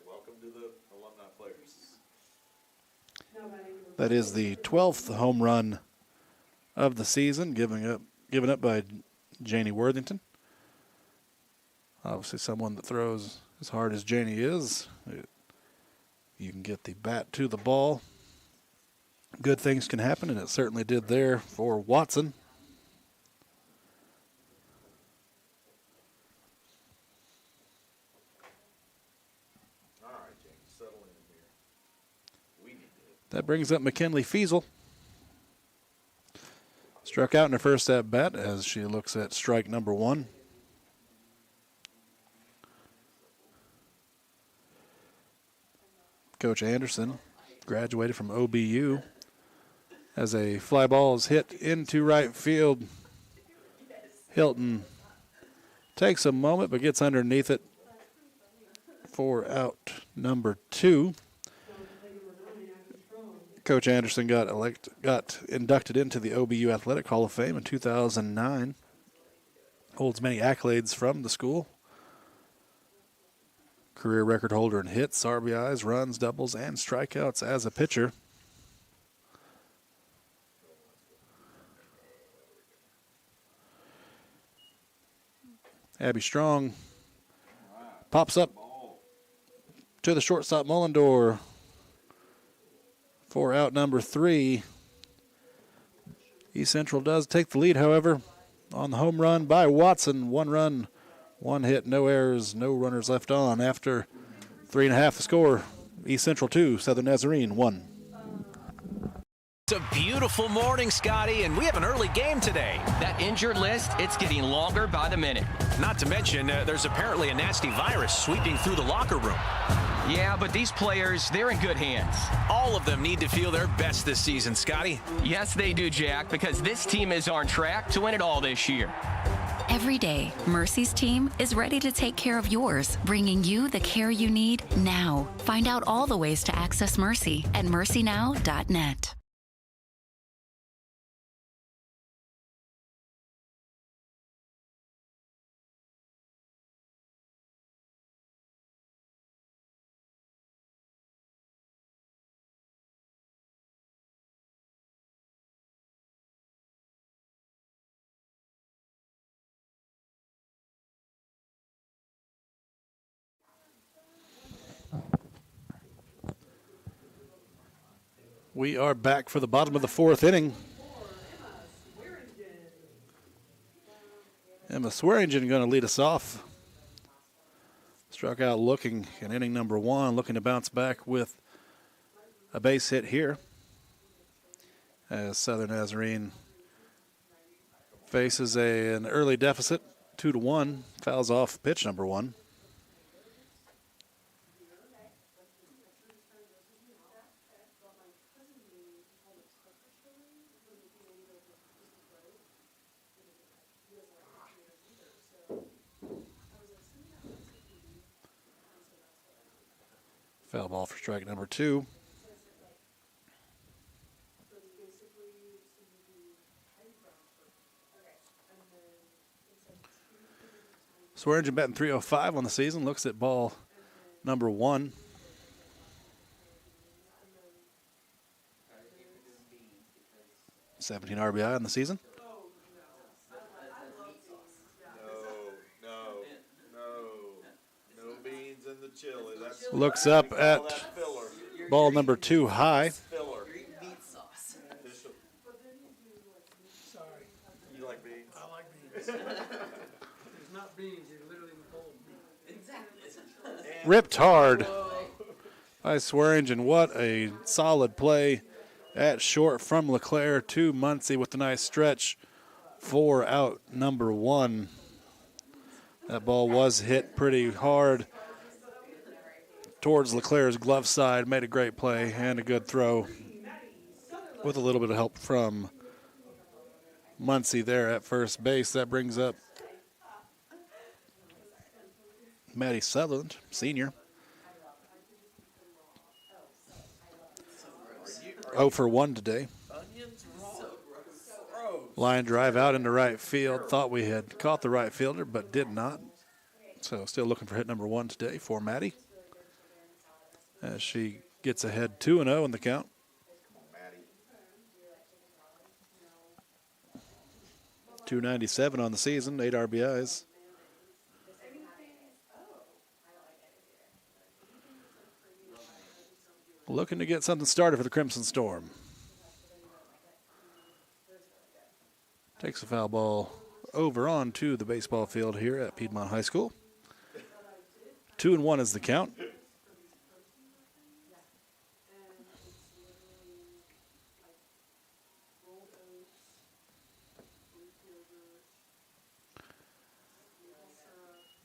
Welcome to the Alumni players. That is the 12th home run of the season, given up by Janie Worthington. Obviously someone that throws as hard as Janie is. You can get the bat to the ball. Good things can happen, and it certainly did there for Watson. All right, Janie, settle in here. We need to. That brings up McKinley Feasel. Struck out in her first at-bat as she looks at strike number 1. Coach Anderson graduated from OBU as a fly ball is hit into right field. Hilton takes a moment but gets underneath it for out number 2. Coach Anderson got inducted into the OBU Athletic Hall of Fame in 2009. Holds many accolades from the school. Career record holder in hits, RBIs, runs, doubles, and strikeouts as a pitcher. Abby Strong pops up to the shortstop Mullendore for out number 3. East Central does take the lead, however, on the home run by Watson. 1 run, 1 hit, no errors, no runners left on. After 3.5 the score, East Central 2, Southern Nazarene 1. It's a beautiful morning, Scotty, and we have an early game today. That injured list, it's getting longer by the minute. Not to mention, there's apparently a nasty virus sweeping through the locker room. Yeah, but these players, they're in good hands. All of them need to feel their best this season, Scotty. Yes, they do, Jack, because this team is on track to win it all this year. Every day, Mercy's team is ready to take care of yours, bringing you the care you need now. Find out all the ways to access Mercy at mercynow.net. We are back for the bottom of the 4th inning. Emma Swearingen going to lead us off. Struck out looking in inning number 1, looking to bounce back with a base hit here as Southern Nazarene faces an early deficit, 2-1, fouls off pitch number 1. Foul ball for strike number 2. Swearingen batting .305 on the season. Looks at ball number 1. $17 RBI on the season. No beans in the chili. That's Looks up at ball number 2 high. filler. Sorry. You like beans? I like beans. It's not beans, you're literally in the bowl of beans. Exactly. Ripped hard by Swearingen. What a solid play at short from LeClaire to Muncie with a nice stretch for out number 1. That ball was hit pretty hard towards LeClaire's glove side. Made a great play and a good throw with a little bit of help from Muncie there at first base. That brings up Maddie Sutherland, senior. 0 for 1 today. Line drive out into right field. Thought we had caught the right fielder, but did not. So still looking for hit number 1 today for Maddie, as she gets ahead 2-0 in the count. .297 on the season, 8 RBIs. Looking to get something started for the Crimson Storm. Takes a foul ball over onto the baseball field here at Piedmont High School. 2-1 is the count.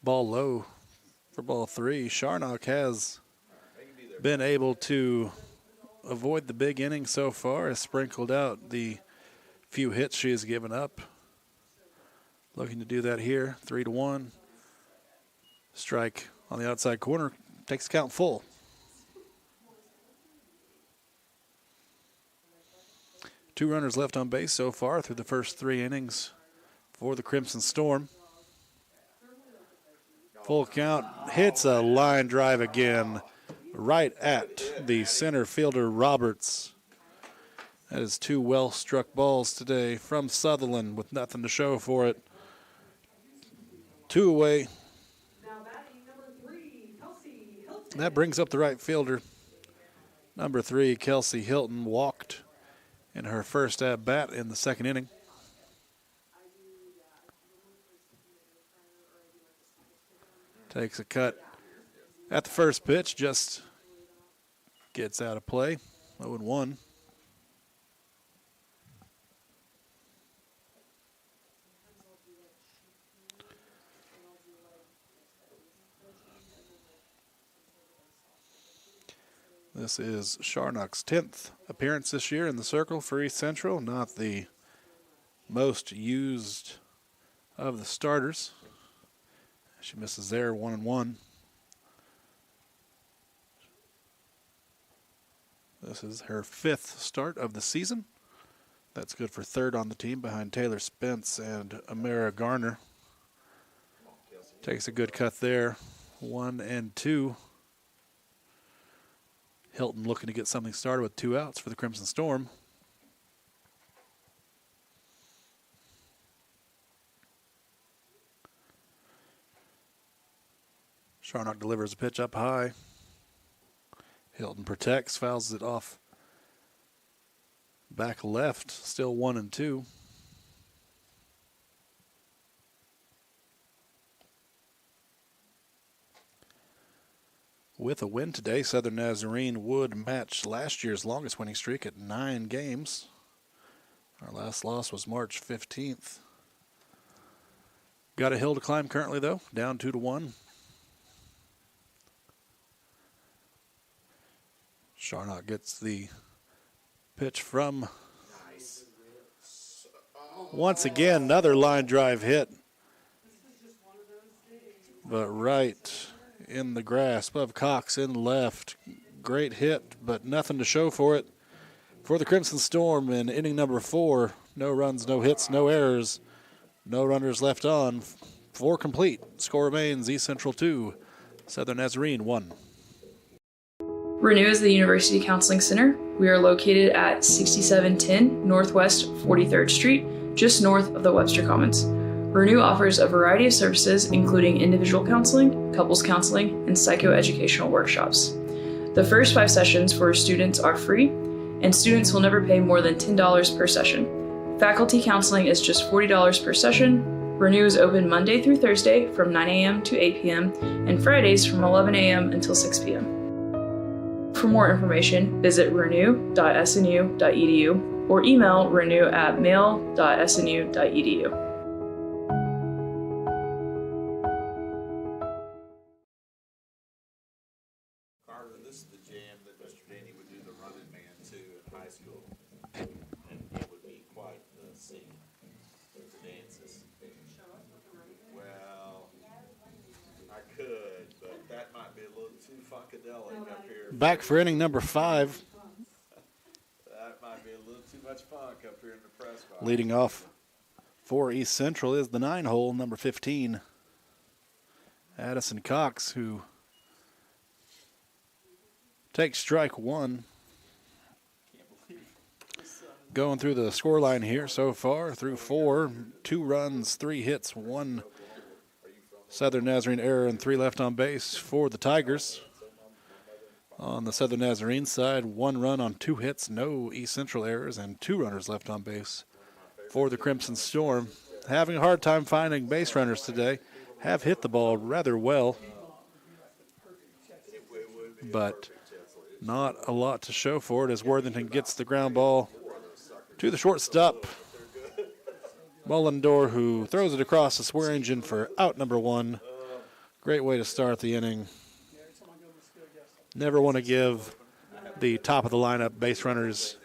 Ball low for ball 3. Sharnock has been able to avoid the big inning so far, has sprinkled out the few hits she has given up. Looking to do that here. 3-1. Strike on the outside corner. Takes the count full. Two runners left on base so far through the first 3 innings for the Crimson Storm. Full count. Hits a line drive again right at the center fielder Roberts. That is 2 well-struck balls today from Sutherland with nothing to show for it. 2 away. That brings up the right fielder. Number 3, Kelsey Hilton, walked in her first at-bat in the second inning. Takes a cut at the first pitch, just gets out of play. 0-1. This is Sharnock's 10th appearance this year in the circle for East Central, not the most used of the starters. She misses there, 1-1. This is her 5th start of the season. That's good for 3rd on the team behind Taylor Spence and Amara Garner. Takes a good cut there, 1-2. Hilton looking to get something started with 2 outs for the Crimson Storm. Sharnock delivers a pitch up high. Hilton protects, fouls it off back left, still 1-2. With a win today, Southern Nazarene would match last year's longest winning streak at 9 games. Our last loss was March 15th. Got a hill to climb currently, though, down 2-1. Charnock gets the pitch from, once again, another line drive hit. But right in the grasp of Cox in left. Great hit, but nothing to show for it. For the Crimson Storm in inning number 4, no runs, no hits, no errors, no runners left on. 4 complete. Score remains East Central 2, Southern Nazarene 1. Renew is the University Counseling Center. We are located at 6710 Northwest 43rd Street, just north of the Webster Commons. Renew offers a variety of services, including individual counseling, couples counseling, and psychoeducational workshops. The first 5 sessions for students are free, and students will never pay more than $10 per session. Faculty counseling is just $40 per session. Renew is open Monday through Thursday from 9 a.m. to 8 p.m. and Fridays from 11 a.m. until 6 p.m. For more information, visit renew.snu.edu or email renew@mail.snu.edu. Back for inning number 5. That might be a little too much funk up here in the press box. Leading off for East Central is the 9-hole, number 15, Addison Cox, who takes strike 1. Going through the scoreline here so far, through 4, 2 runs, 3 hits, 1 Southern Nazarene error, and 3 left on base for the Tigers. On the Southern Nazarene side, 1 run on 2 hits, no East Central errors, and 2 runners left on base for the Crimson Storm. Having a hard time finding base runners today. Have hit the ball rather well, but not a lot to show for it as Worthington gets the ground ball to the shortstop, Mullendor, who throws it across the square engine for out number 1. Great way to start the inning. Never want to give the top of the lineup base runners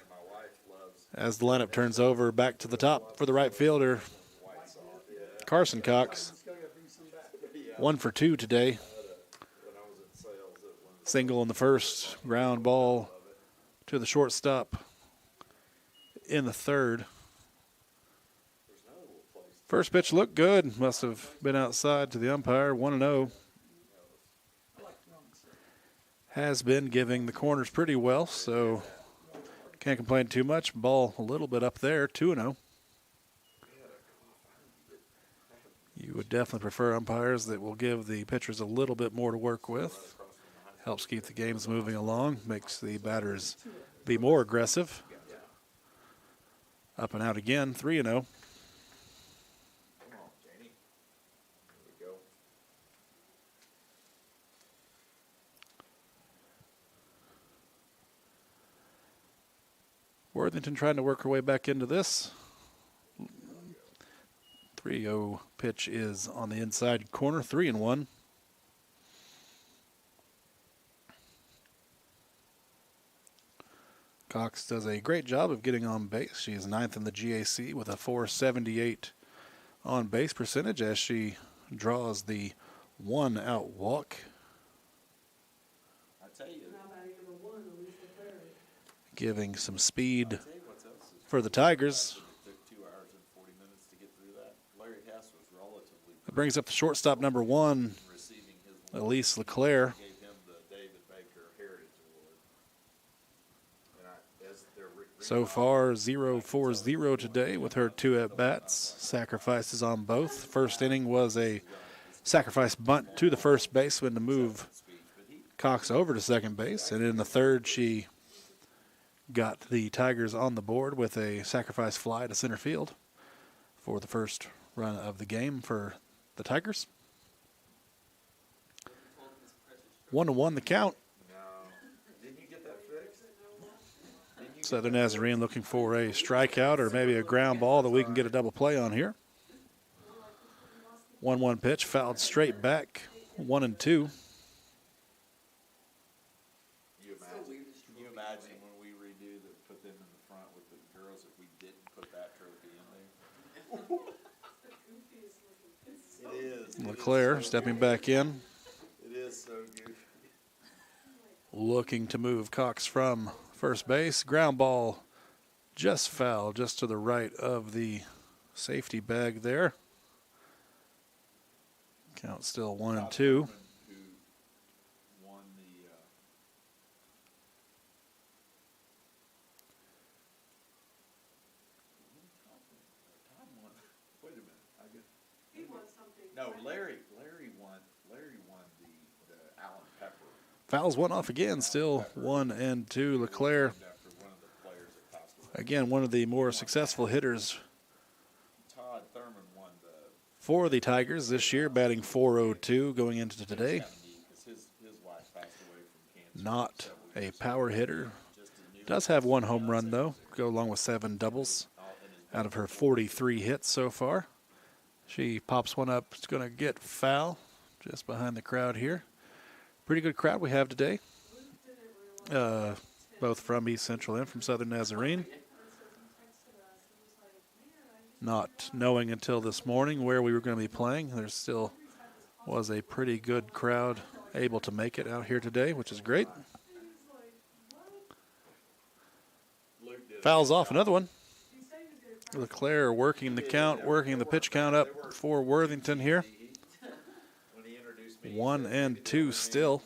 as the lineup turns over. Back to the top for the right fielder, Carson Cox. 1 for 2 today. Single in the first, ground ball to the shortstop in the third. First pitch looked good. Must have been outside to the umpire. 1-0. Has been giving the corners pretty well, so can't complain too much. Ball a little bit up there, 2-0. You would definitely prefer umpires that will give the pitchers a little bit more to work with. Helps keep the games moving along, makes the batters be more aggressive. Up and out again, 3-0. Worthington trying to work her way back into this. 3-0 pitch is on the inside corner, 3-1. Cox does a great job of getting on base. She is 9th in the GAC with a .478 on base percentage as she draws the 1-out walk. Giving some speed for the Tigers. That brings up the shortstop number 1, Elise LeClaire. So far, 0-for-0 today with her 2 at-bats. Sacrifices on both. First inning was a sacrifice bunt to the first baseman to move Cox over to second base. And in the third, she got the Tigers on the board with a sacrifice fly to center field for the first run of the game for the Tigers. 1-1 the count. Didn't you get that fixed? Southern Nazarene looking for a strikeout or maybe a ground ball that we can get a double play on here. 1-1 pitch, fouled straight back, 1-2. Can you imagine when we redo the put them in the front with the girls if we didn't put that trophy in there? It is. LeClaire stepping back in. It is so goofy. Looking to move Cox from first base. Ground ball just foul, just to the right of the safety bag there. Count still 1-2. Who won the Todd won. Wait a minute. He won something. No, Larry won the Allen Pepper. Fouls one off again, still 1-2. LeClaire, again, one of the more successful hitters Todd Thurman won the for the Tigers this year, batting .402 going into today. his wife passed away from cancer. Not a power hitter. Does have one home run, though, go along with 7 doubles out of her 43 hits so far. She pops one up. It's going to get foul just behind the crowd here. Pretty good crowd we have today, both from East Central and from Southern Nazarene. Not knowing until this morning where we were going to be playing, there still was a pretty good crowd able to make it out here today, which is great. Fouls off another one. LeClaire working the count, working the pitch count up for Worthington here. 1-2 still.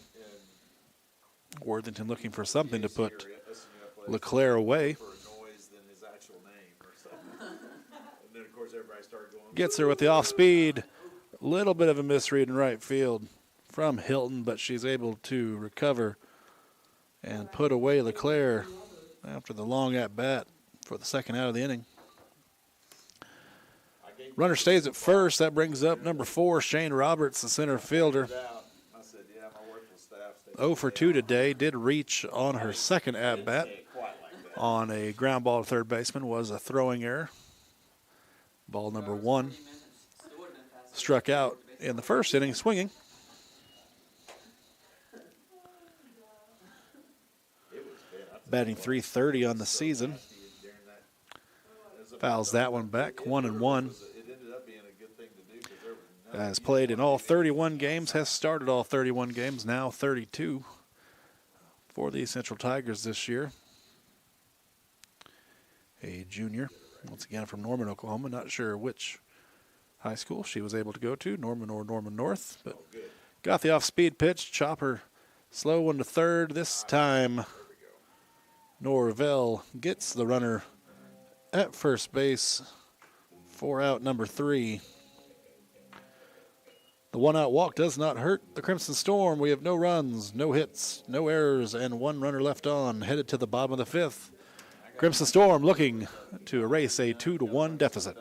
Worthington looking for something to put LeClaire away. Gets her with the off speed. A little bit of a misread in right field from Hilton, but she's able to recover and put away LeClaire after the long at bat for the second out of the inning. Runner stays at first. That brings up number 4, Shane Roberts, the center fielder. 0 for 2 today. Did reach on her second at bat on a ground ball to third baseman. Was a throwing error. Ball number 1. Struck out in the first inning swinging. Batting .330 on the season. Fouls that one back, 1-1. Has played in all 31 games, has started all 31 games, now 32 for the Central Tigers this year. A junior, once again from Norman, Oklahoma. Not sure which high school she was able to go to, Norman or Norman North, but got the off-speed pitch. Chopper slow one to third. This time Norvell gets the runner at first base for out number 3. The one-out walk does not hurt the Crimson Storm. We have no runs, no hits, no errors, and 1 runner left on, headed to the bottom of the 5th. Crimson Storm looking to erase a 2-1 deficit.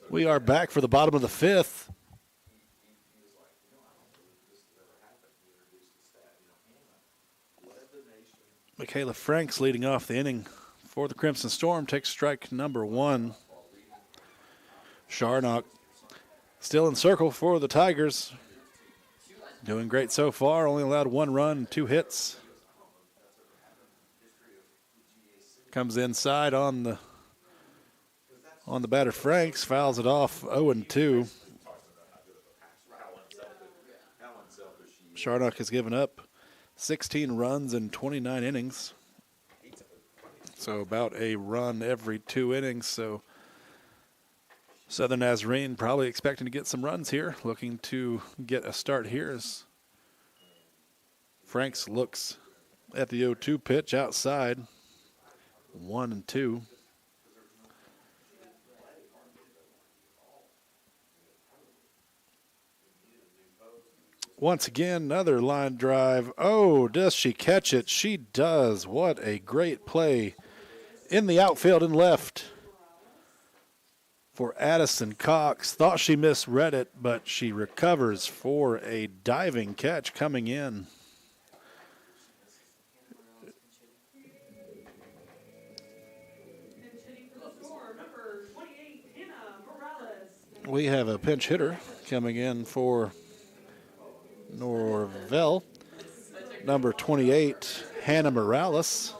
We are back for the bottom of the 5th. Michaela Franks leading off the inning for the Crimson Storm. Takes strike number 1. Sharnock still in circle for the Tigers. Doing great so far. Only allowed 1 run, 2 hits. Comes inside on the batter Franks, fouls it off 0-2. Sharnock has given up 16 runs in 29 innings. So about a run every 2 innings. So Southern Nazarene probably expecting to get some runs here, looking to get a start here as Franks looks at the 0-2 pitch outside. 1-2. Once again, another line drive. Oh, does she catch it? She does. What a great play in the outfield and left for Addison Cox. Thought she misread it, but she recovers for a diving catch coming in. We have a pinch hitter coming in for Norvell. Number 28, Hannah Morales.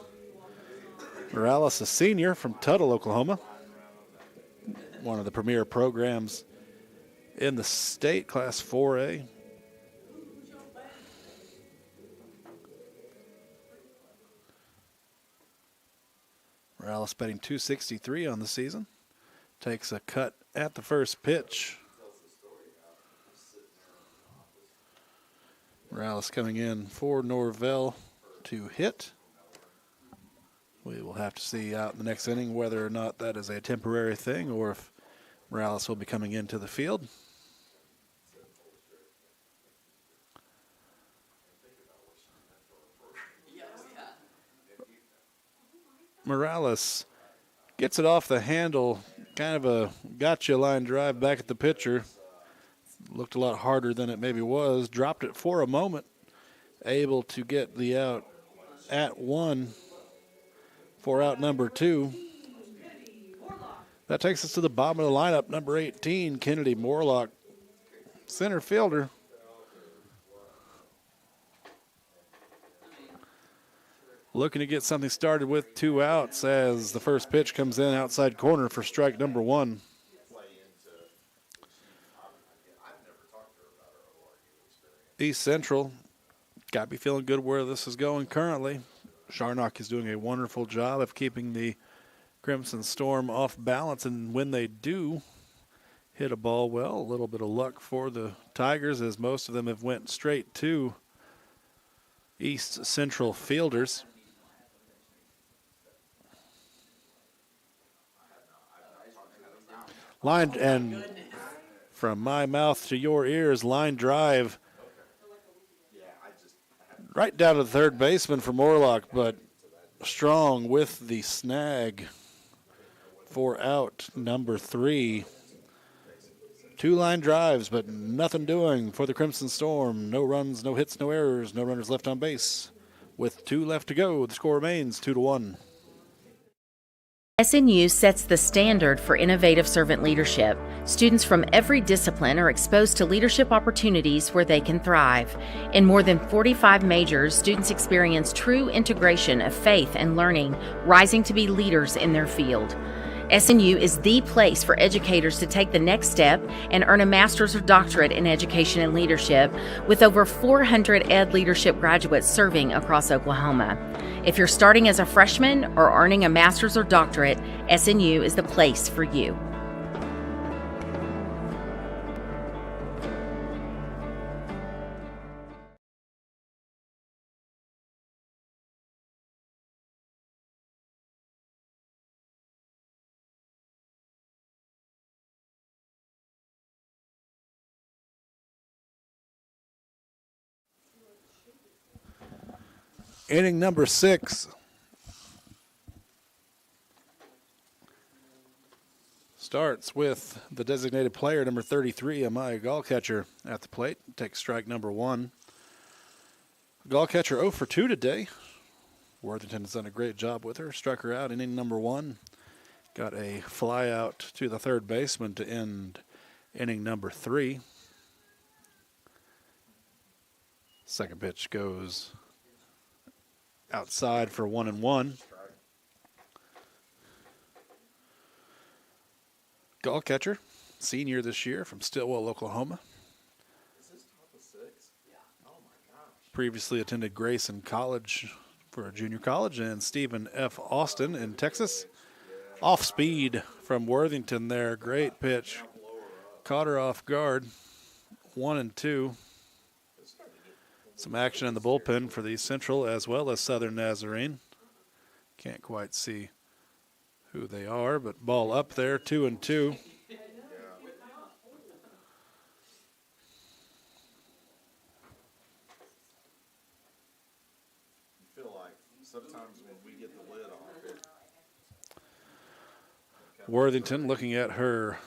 Morales, a senior from Tuttle, Oklahoma. One of the premier programs in the state, Class 4A. Morales betting .263 on the season. Takes a cut at the first pitch. Morales coming in for Norvell to hit. We will have to see out in the next inning whether or not that is a temporary thing or if Morales will be coming into the field. Morales gets it off the handle, kind of a gotcha line drive back at the pitcher. Looked a lot harder than it maybe was. Dropped it for a moment. Able to get the out at 1 for out number 2. That takes us to the bottom of the lineup. Number 18, Kennedy Morlock, center fielder. Looking to get something started with 2 outs as the first pitch comes in outside corner for strike number 1. East Central, got to be feeling good where this is going currently. Sharnock is doing a wonderful job of keeping the Crimson Storm off balance, and when they do hit a ball well, a little bit of luck for the Tigers, as most of them have went straight to East Central fielders. Line, and from my mouth to your ears, line drive right down to the third baseman for Morlock, but Strong with the snag for out number 3. 2 line drives, but nothing doing for the Crimson Storm. No runs, no hits, no errors, no runners left on base. With 2 left to go, the score remains 2-1. SNU sets the standard for innovative servant leadership. Students from every discipline are exposed to leadership opportunities where they can thrive. In more than 45 majors, students experience true integration of faith and learning, rising to be leaders in their field. SNU is the place for educators to take the next step and earn a master's or doctorate in education and leadership, with over 400 ed leadership graduates serving across Oklahoma. If you're starting as a freshman or earning a master's or doctorate, SNU is the place for you. Inning number 6. Starts with the designated player, number 33, Amaya Gallcatcher, at the plate. Takes strike number 1. Gallcatcher 0 for 2 today. Worthington has done a great job with her. Struck her out inning number 1. Got a fly out to the third baseman to end inning number 3. Second pitch goes outside for 1-1. Goal catcher, senior this year from Stillwell, Oklahoma. Previously attended Grayson College for a junior college and Stephen F. Austin in Texas. Off speed from Worthington there. Great pitch. Caught her off guard. 1-2. Some action in the bullpen for the Central as well as Southern Nazarene. Can't quite see who they are, but ball up there, 2-2. Sometimes when we get the lid off it. Worthington looking at her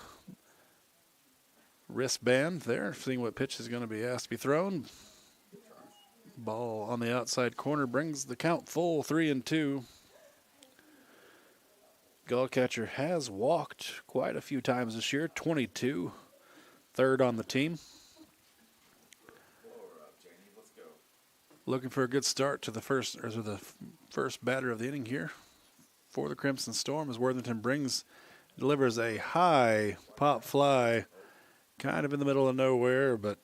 wristband there, seeing what pitch is going to be asked to be thrown. Ball on the outside corner brings the count full, 3-2. Goal catcher has walked quite a few times this year, 22, third on the team. Looking for a good start to the first batter of the inning here for the Crimson Storm as Worthington delivers a high pop fly, kind of in the middle of nowhere, but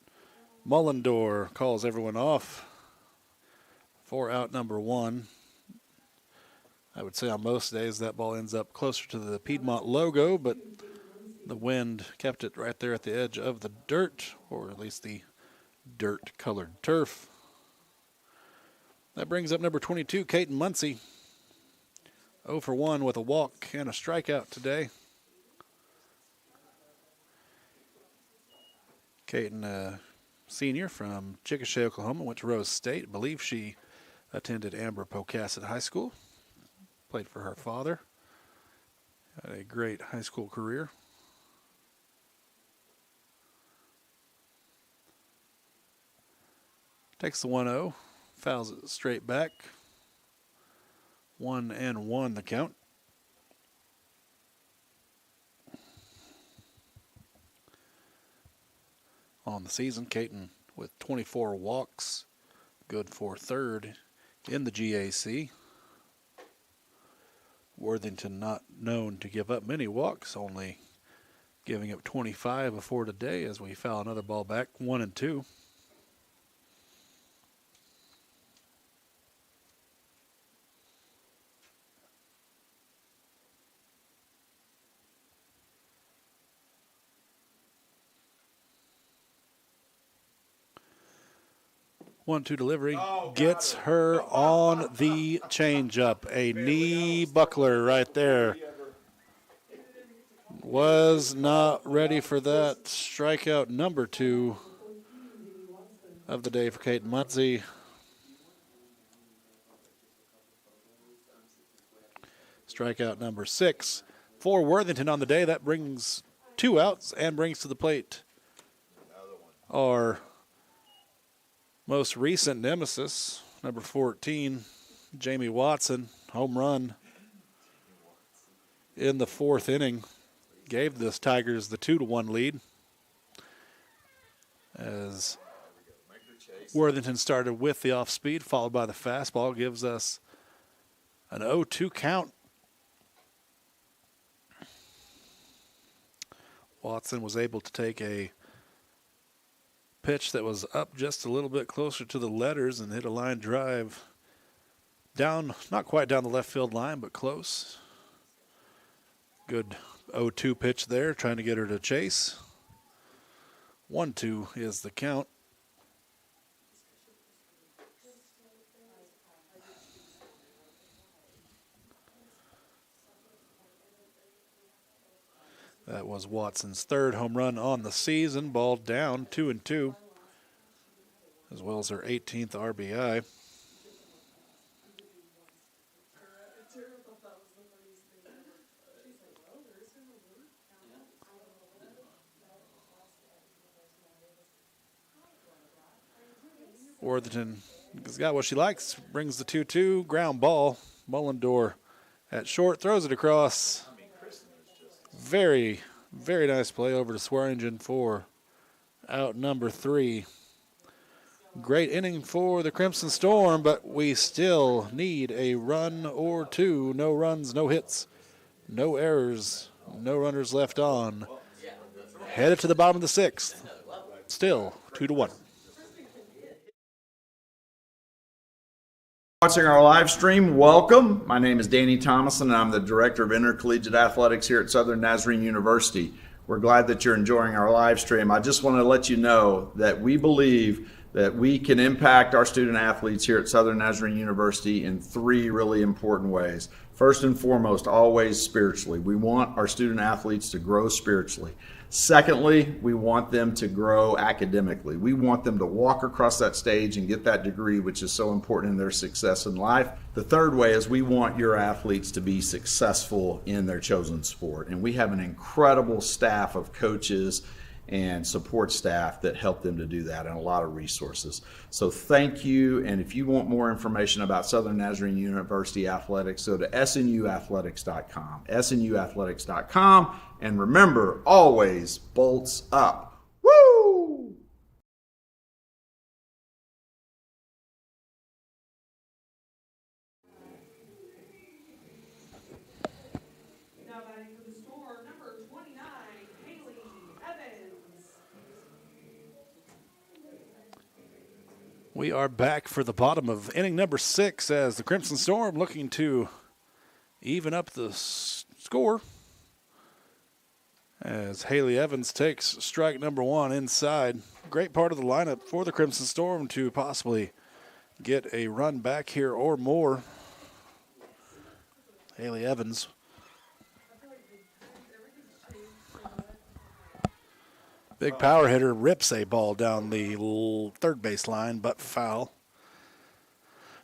Mullendore calls everyone off for out number 1. I would say on most days that ball ends up closer to the Piedmont logo, but the wind kept it right there at the edge of the dirt, or at least the dirt-colored turf. That brings up number 22, Caden Muncie. 0 for 1 with a walk and a strikeout today. Caden, senior from Chickasha, Oklahoma, went to Rose State. I believe she attended Amber Pocasset High School. Played for her father. Had a great high school career. Takes the 1-0. Fouls it straight back. 1-1 the count. On the season, Caton with 24 walks, good for third in the GAC. Worthington not known to give up many walks, only giving up 25 before today as we foul another ball back, 1-2. One-two delivery gets her on the changeup. A knee buckler right there. Was not ready for that. Strikeout number 2 of the day for Kate Muncie. Strikeout number 6 for Worthington on the day. That brings 2 outs and brings to the plate our most recent nemesis, number 14, Jamie Watson, home run in the 4th inning. Gave the Tigers the 2-1 lead as Worthington started with the off-speed, followed by the fastball, gives us an 0-2 count. Watson was able to take a pitch that was up just a little bit closer to the letters and hit a line drive down, not quite down the left field line, but close. Good 0-2 pitch there, trying to get her to chase. 1-2 is the count. That was Watson's 3rd home run on the season. Ball down, 2-2, as well as her 18th RBI. Worthington has got what she likes, brings the 2-2, ground ball. Mullendore at short, throws it across. Very, very nice play over to Swearingen for out number 3. Great inning for the Crimson Storm, but we still need a run or two. No runs, no hits, no errors, no runners left on. Headed to the bottom of the sixth. Still 2-1. Watching our live stream, welcome. My name is Danny Thomason, and I'm the Director of Intercollegiate Athletics here at Southern Nazarene University. We're glad that you're enjoying our live stream. I just want to let you know that we believe that we can impact our student athletes here at Southern Nazarene University in three really important ways. First and foremost, always spiritually. We want our student athletes to grow spiritually. Secondly, we want them to grow academically. We want them to walk across that stage and get that degree, which is so important in their success in life. The third way is we want your athletes to be successful in their chosen sport. And we have an incredible staff of coaches and support staff that help them to do that, and a lot of resources. So thank you, and if you want more information about Southern Nazarene University athletics, go to snuathletics.com, snuathletics.com, and remember, always bolts up. Woo! Now batting for the Storm, number 29, Haley Evans. We are back for the bottom of inning number 6 as the Crimson Storm looking to even up the score as Haley Evans takes strike number 1 inside. Great part of the lineup for the Crimson Storm to possibly get a run back here or more. Haley Evans. Big power hitter rips a ball down the third base line, but foul.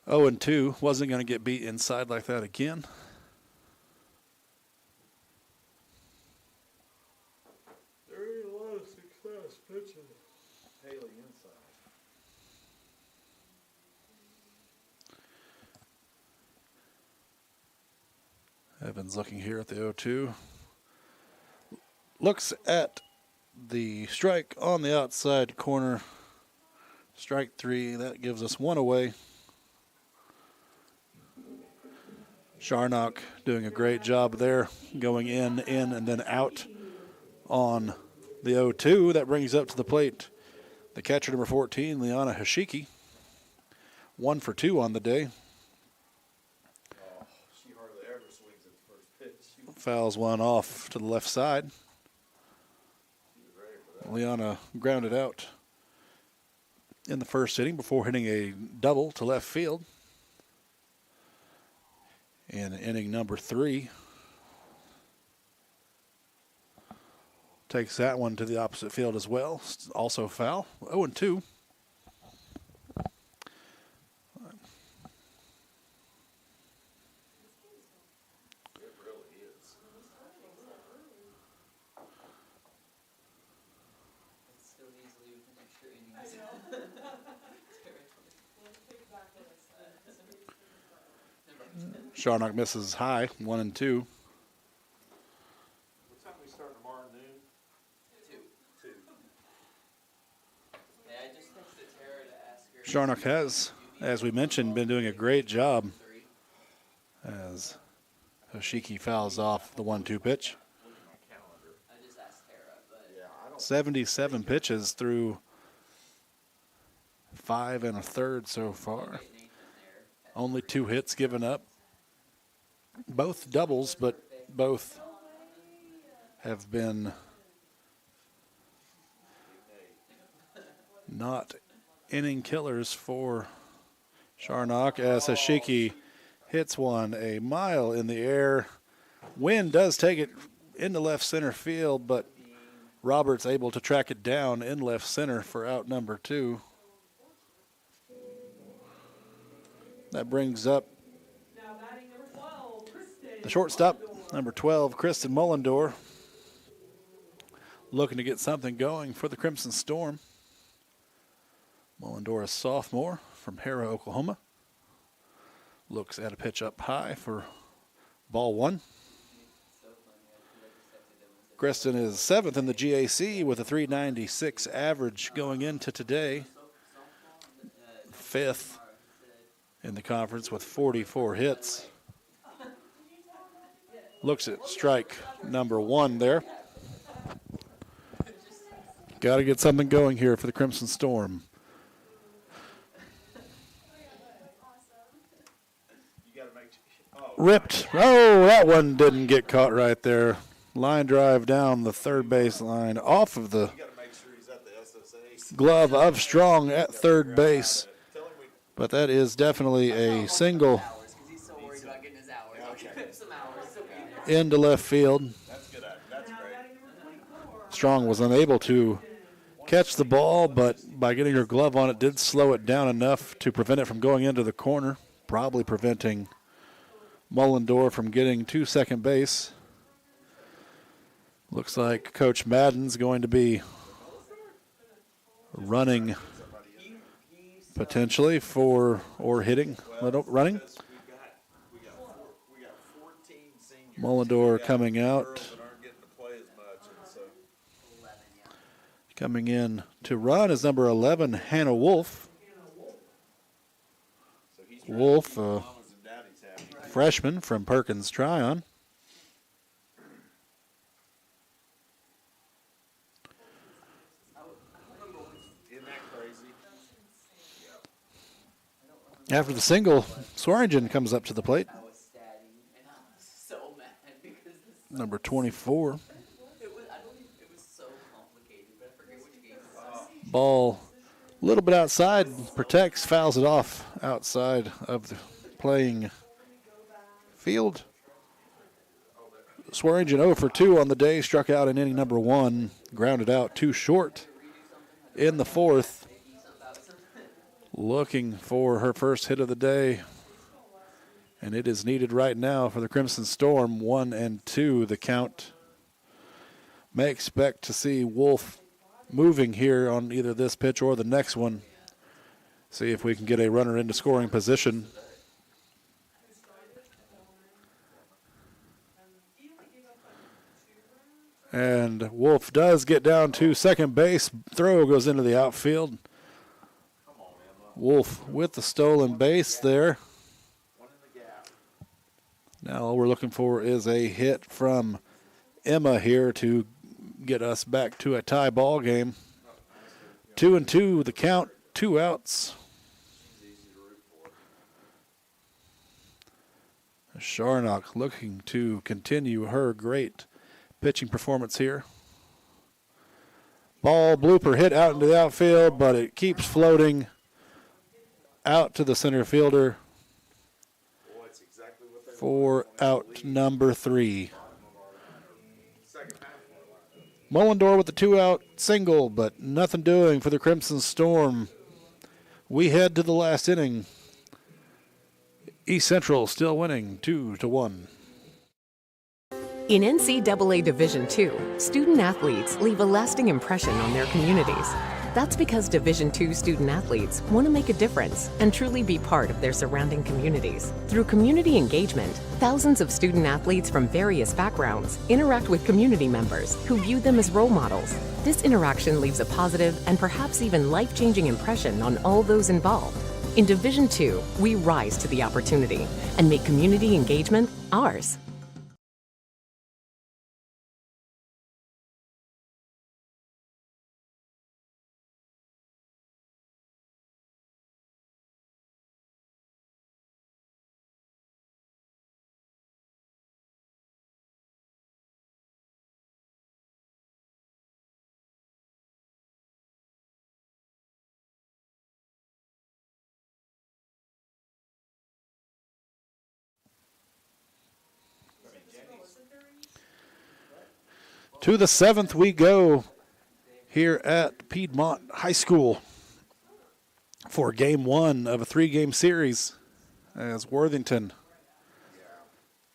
0-2. Wasn't going to get beat inside like that again. There ain't a lot of success pitching Haley inside. Evans looking here at the 0-2. Looks at the strike on the outside corner. Strike 3. That gives us 1 away. Sharnock doing a great job there, going in, and then out on the 0-2. That brings up to the plate the catcher, number 14, Liana Hashiki. 1 for 2 on the day. She hardly ever swings at the first pitch. Fouls one off to the left side. Liana grounded out in the first inning before hitting a double to left field. In inning number 3. Takes that one to the opposite field as well. Also foul. 0-2. Sharnock misses high, 1-2. What time we start tomorrow noon? 2. Hey, I just texted Tara to ask her. Sharnock has, as we mentioned, been doing a great job as Hashiki fouls off the 1-2 pitch. 77 pitches through 5 1/3 so far. Only 2 hits given up. Both doubles, but both have been not inning killers for Sharnock as Hashiki hits one a mile in the air. Wind does take it into left center field, but Roberts able to track it down in left center for out number 2. That brings up the shortstop, number 12, Kristen Mullendor, looking to get something going for the Crimson Storm. Mullendor, a sophomore from Harrah, Oklahoma. Looks at a pitch up high for ball 1. Kristen is 7th in the GAC with a .396 average going into today. 5th in the conference with 44 hits. Looks at strike number 1 there. Got to get something going here for the Crimson Storm. Ripped. Oh, that one didn't get caught right there. Line drive down the third base line off of the glove of Strong at third base. But that is definitely a single into left field. Strong was unable to catch the ball, but by getting her glove on it did slow it down enough to prevent it from going into the corner, probably preventing Mullendorf from getting to second base. Looks like Coach Madden's going to be running potentially for, or hitting, running. Mullendorf coming out. Coming in to run is number 11, Hannah Wolf. Wolf, freshman from Perkins Tryon. After the single, Swearingen comes up to the plate. Number 24. Ball a little bit outside, protects, fouls it off outside of the playing field. Swearingen 0 for 2 on the day, struck out in inning number 1, grounded out too short in the 4th. Looking for her first hit of the day, and it is needed right now for the Crimson Storm. 1 and 2 the count. May expect to see Wolf moving here on either this pitch or the next one. See if we can get a runner into scoring position. And Wolf does get down to second base. Throw goes into the outfield. Wolf with the stolen base there. Now all we're looking for is a hit from Emma here to get us back to a tie ball game. 2 and 2 the count, 2 outs. Sharnock looking to continue her great pitching performance here. Ball blooper hit out into the outfield, but it keeps floating out to the center fielder for out number 3. Mullendorf with the 2-out single, but nothing doing for the Crimson Storm. We head to the last inning. East Central still winning 2-1. In NCAA Division II, student athletes leave a lasting impression on their communities. That's because Division II student athletes want to make a difference and truly be part of their surrounding communities. Through community engagement, thousands of student athletes from various backgrounds interact with community members who view them as role models. This interaction leaves a positive and perhaps even life-changing impression on all those involved. In Division II, we rise to the opportunity and make community engagement ours. To the 7th we go here at Piedmont High School for game 1 of a 3-game series as Worthington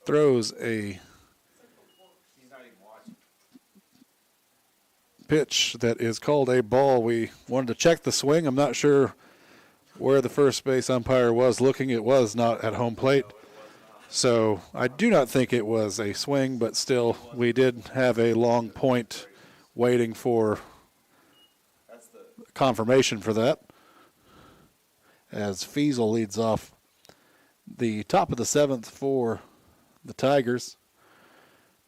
throws a pitch that is called a ball. We wanted to check the swing. I'm not sure where the first base umpire was looking. It was not at home plate. So I do not think it was a swing, but still we did have a long point waiting for confirmation for that. as Fiesel leads off the top of the 7th for the Tigers.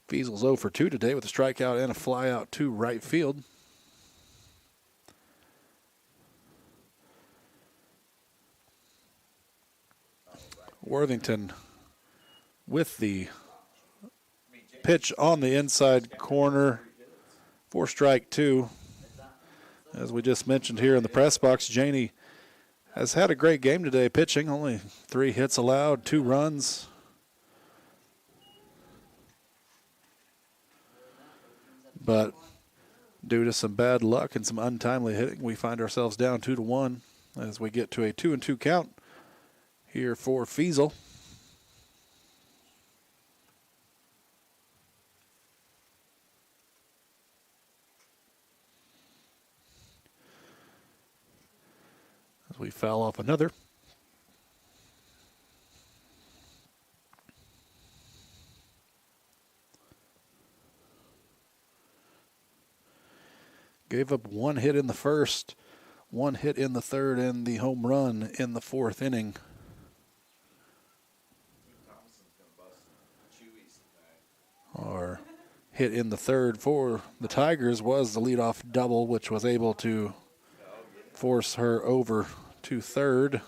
Fiesel's 0 for 2 today with a strikeout and a fly out to right field. Worthington with the pitch on the inside corner for strike 2. As we just mentioned here in the press box, Janey has had a great game today pitching. Only 3 hits allowed, 2 runs. But due to some bad luck and some untimely hitting, we find ourselves down 2-1 as we get to a 2-2 count here for Fiesel. As we foul off another. Gave up 1 hit in the first, 1 hit in the third, and the home run in the 4th inning. Our hit in the third for the Tigers was the leadoff double, which was able to force her over to third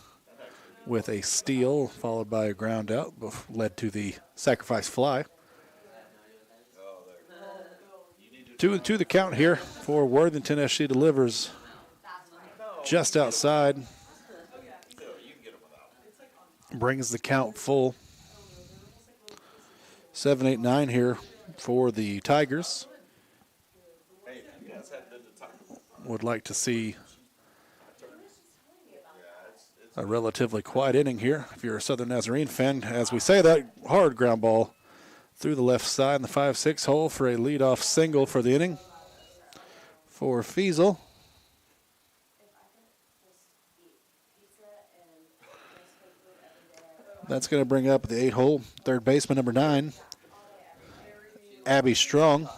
with a steal, followed by a ground out, led to the sacrifice fly. 2-2 the count here for Worthington as she delivers just outside. Brings the count full. 7-8-9 here for the Tigers. Would like to see a relatively quiet inning here if you're a Southern Nazarene fan. As we say that, hard ground ball through the left side in the 5-6 hole for a leadoff single for the inning for Fiesel. That's going to bring up the 8 hole, third baseman number 9, Abby Strong.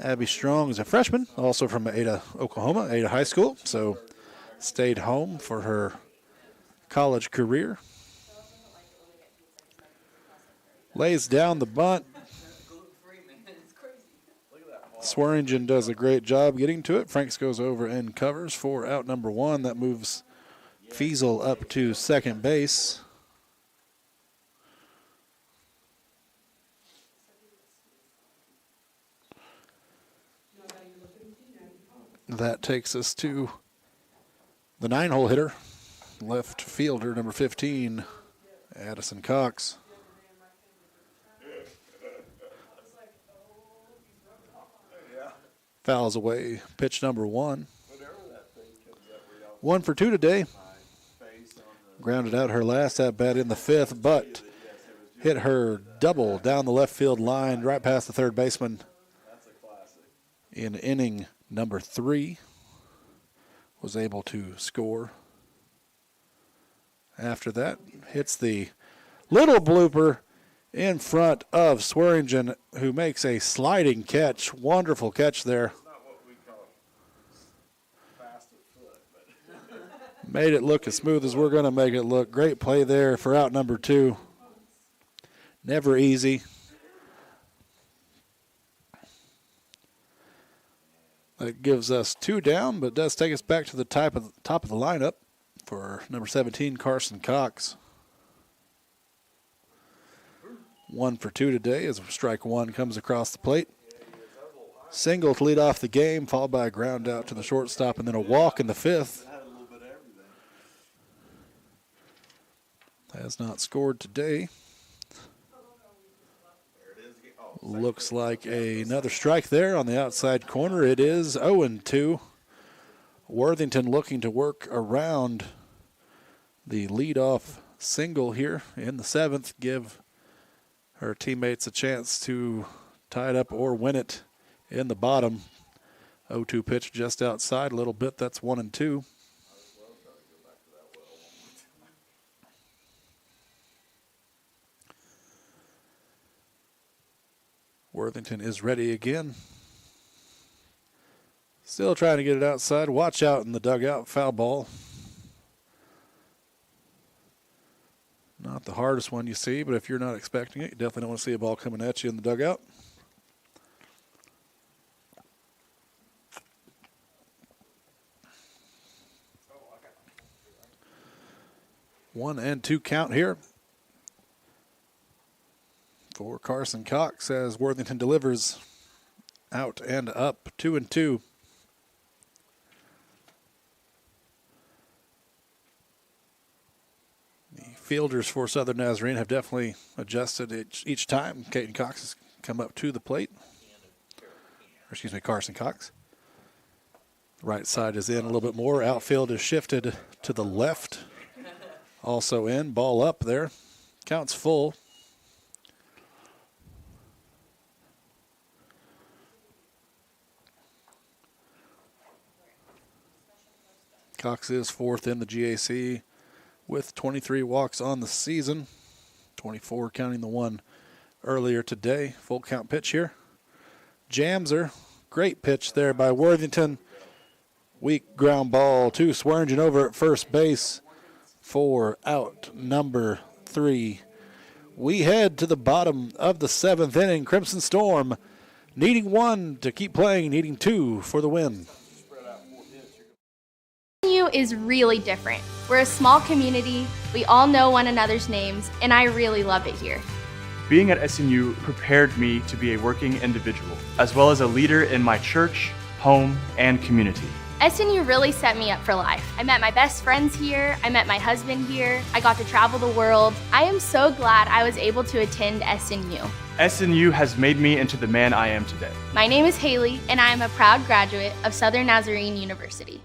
Abby Strong is a freshman, also from Ada, Oklahoma, Ada High School, so stayed home for her college career. Lays down the bunt. Swearingen does a great job getting to it. Franks goes over and covers for out number 1. That moves Fiesel up to second base. That takes us to the 9-hole hitter, left fielder number 15, Addison Cox. Fouls away pitch number 1. 1 for 2 today. Grounded out her last at bat in the 5th, but hit her double down the left field line right past the third baseman in inning number 3. Was able to score. After that, hits the little blooper in front of Swearingen, who makes a sliding catch. Wonderful catch there. Made it look as smooth as we're going to make it look. Great play there for out number 2. Never easy. That gives us 2 down, but does take us back to the top of the lineup for number 17, Carson Cox. 1 for 2 today as strike 1 comes across the plate. Single to lead off the game, followed by a ground out to the shortstop, and then a walk in the 5th. Has not scored today. Looks like another strike there on the outside corner. It is 0-2. Worthington looking to work around the leadoff single here in the 7th. Give her teammates a chance to tie it up or win it in the bottom. 0-2 pitch just outside a little bit. That's 1-2. Worthington is ready again. Still trying to get it outside. Watch out in the dugout. Foul ball. Not the hardest one you see, but if you're not expecting it, you definitely don't want to see a ball coming at you in the dugout. One and two count here for Carson Cox as Worthington delivers out and up, 2-2. The fielders for Southern Nazarene have definitely adjusted each time. Caden Cox has come up to the plate. Carson Cox. Right side is in a little bit more. Outfield is shifted to the left. Also in. Ball up there. Counts full. Cox is fourth in the GAC with 23 walks on the season. 24 counting the one earlier today. Full count pitch here. Jamser. Great pitch there by Worthington. Weak ground ball to Swearingen over at first base for out number 3. We head to the bottom of the 7th inning. Crimson Storm needing 1 to keep playing, needing 2 for the win. SNU is really different. We're a small community, we all know one another's names, and I really love it here. Being at SNU prepared me to be a working individual, as well as a leader in my church, home, and community. SNU really set me up for life. I met my best friends here, I met my husband here, I got to travel the world. I am so glad I was able to attend SNU. SNU has made me into the man I am today. My name is Haley, and I am a proud graduate of Southern Nazarene University.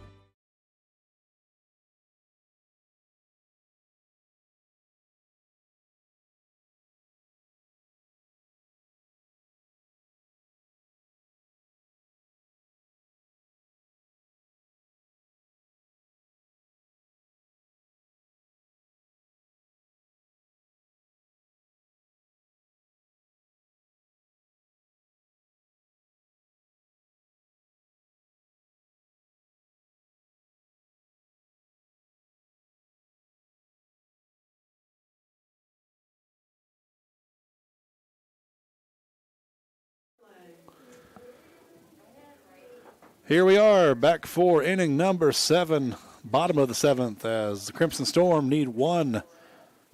Here we are, back for inning number 7, bottom of the 7th, as the Crimson Storm need 1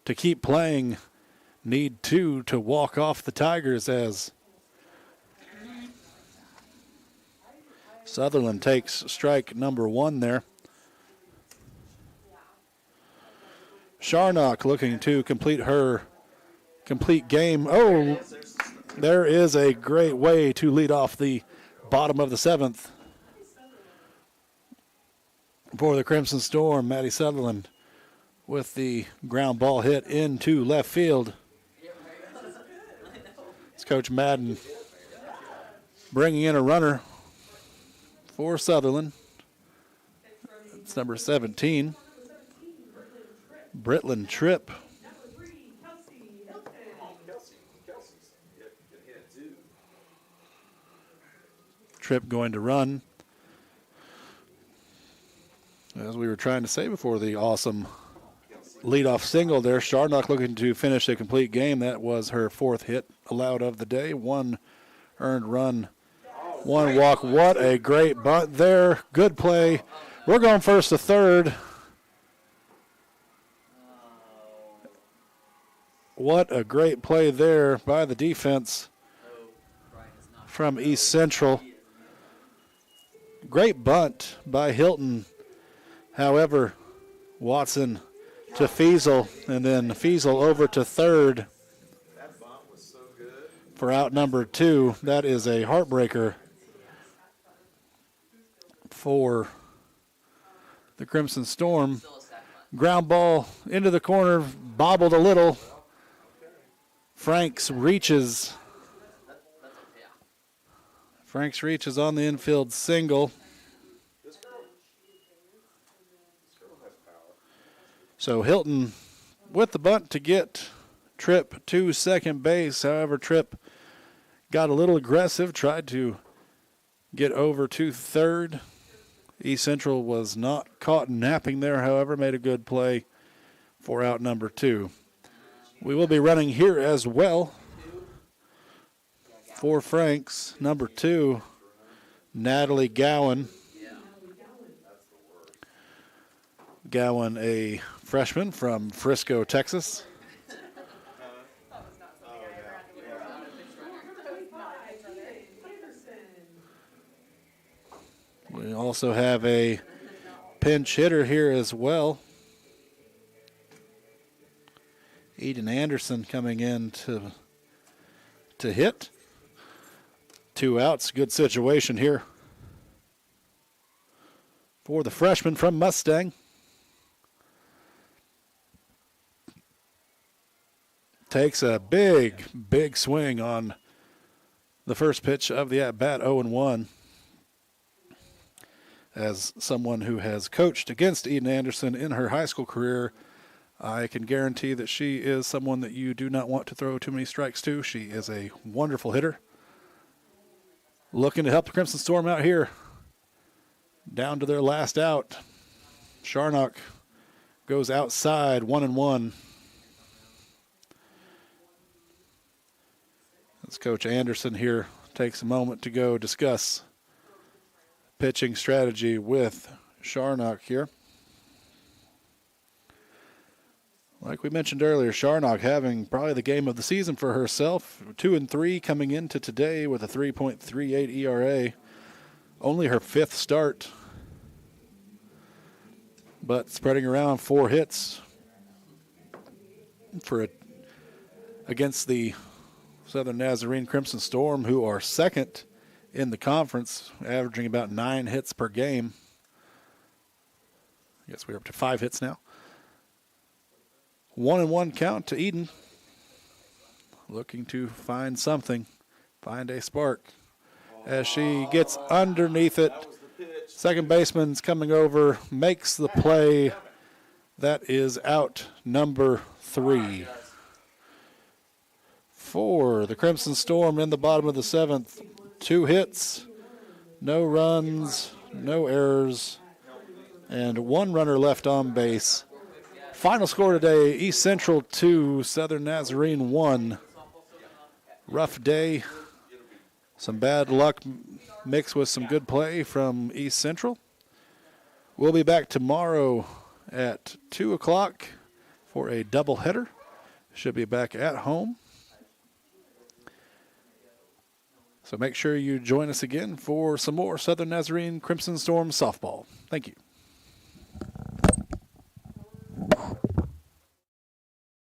to keep playing, need 2 to walk off the Tigers, as Sutherland takes strike number 1 there. Sharnock looking to complete her complete game. Oh, there is a great way to lead off the bottom of the 7th. For the Crimson Storm, Maddie Sutherland with the ground ball hit into left field. It's Coach Madden bringing in a runner for Sutherland. It's number 17, Britland Tripp. Tripp going to run. As we were trying to say before the awesome leadoff single there, Sharnock looking to finish a complete game. That was her 4th hit allowed of the day. 1 earned run, 1 walk. What a great bunt there. Good play. We're going first to third. What a great play there by the defense from East Central. Great bunt by Hilton. However, Watson to Feasel, and then Feasel over to third for out number 2. That is a heartbreaker for the Crimson Storm. Ground ball into the corner, bobbled a little. Franks reaches. Franks reaches on the infield single. So Hilton with the bunt to get Tripp to second base. However, Tripp got a little aggressive, tried to get over to third. East Central was not caught napping there, however, made a good play for out number 2. We will be running here as well for Franks. Number 2, Natalie Gowan. Gowan, a freshman from Frisco, Texas. We also have a pinch hitter here as well. Eden Anderson coming in to hit. 2 outs, good situation here for the freshman from Mustang. Takes a big swing on the first pitch of the at-bat, 0-1. As someone who has coached against Eden Anderson in her high school career, I can guarantee that she is someone that you do not want to throw too many strikes to. She is a wonderful hitter. Looking to help the Crimson Storm out here. Down to their last out. Sharnock goes outside, 1-1. As Coach Anderson here takes a moment to go discuss pitching strategy with Sharnock here. Like we mentioned earlier, Sharnock having probably the game of the season for herself. 2-3 coming into today with a 3.38 ERA. Only her 5th start, but spreading around 4 hits against the Southern Nazarene Crimson Storm, who are 2nd in the conference, averaging about 9 hits per game. I guess we're up to 5 hits now. 1-1 count to Eden. Looking to find something, find a spark. As she gets underneath it, second baseman's coming over, makes the play. That is out number 3. For the Crimson Storm in the bottom of the 7th. 2 hits, no runs, no errors, and 1 runner left on base. Final score today, East Central 2, Southern Nazarene 1. Rough day, some bad luck mixed with some good play from East Central. We'll be back tomorrow at 2 o'clock for a doubleheader. Should be back at home. So make sure you join us again for some more Southern Nazarene Crimson Storm softball. Thank you.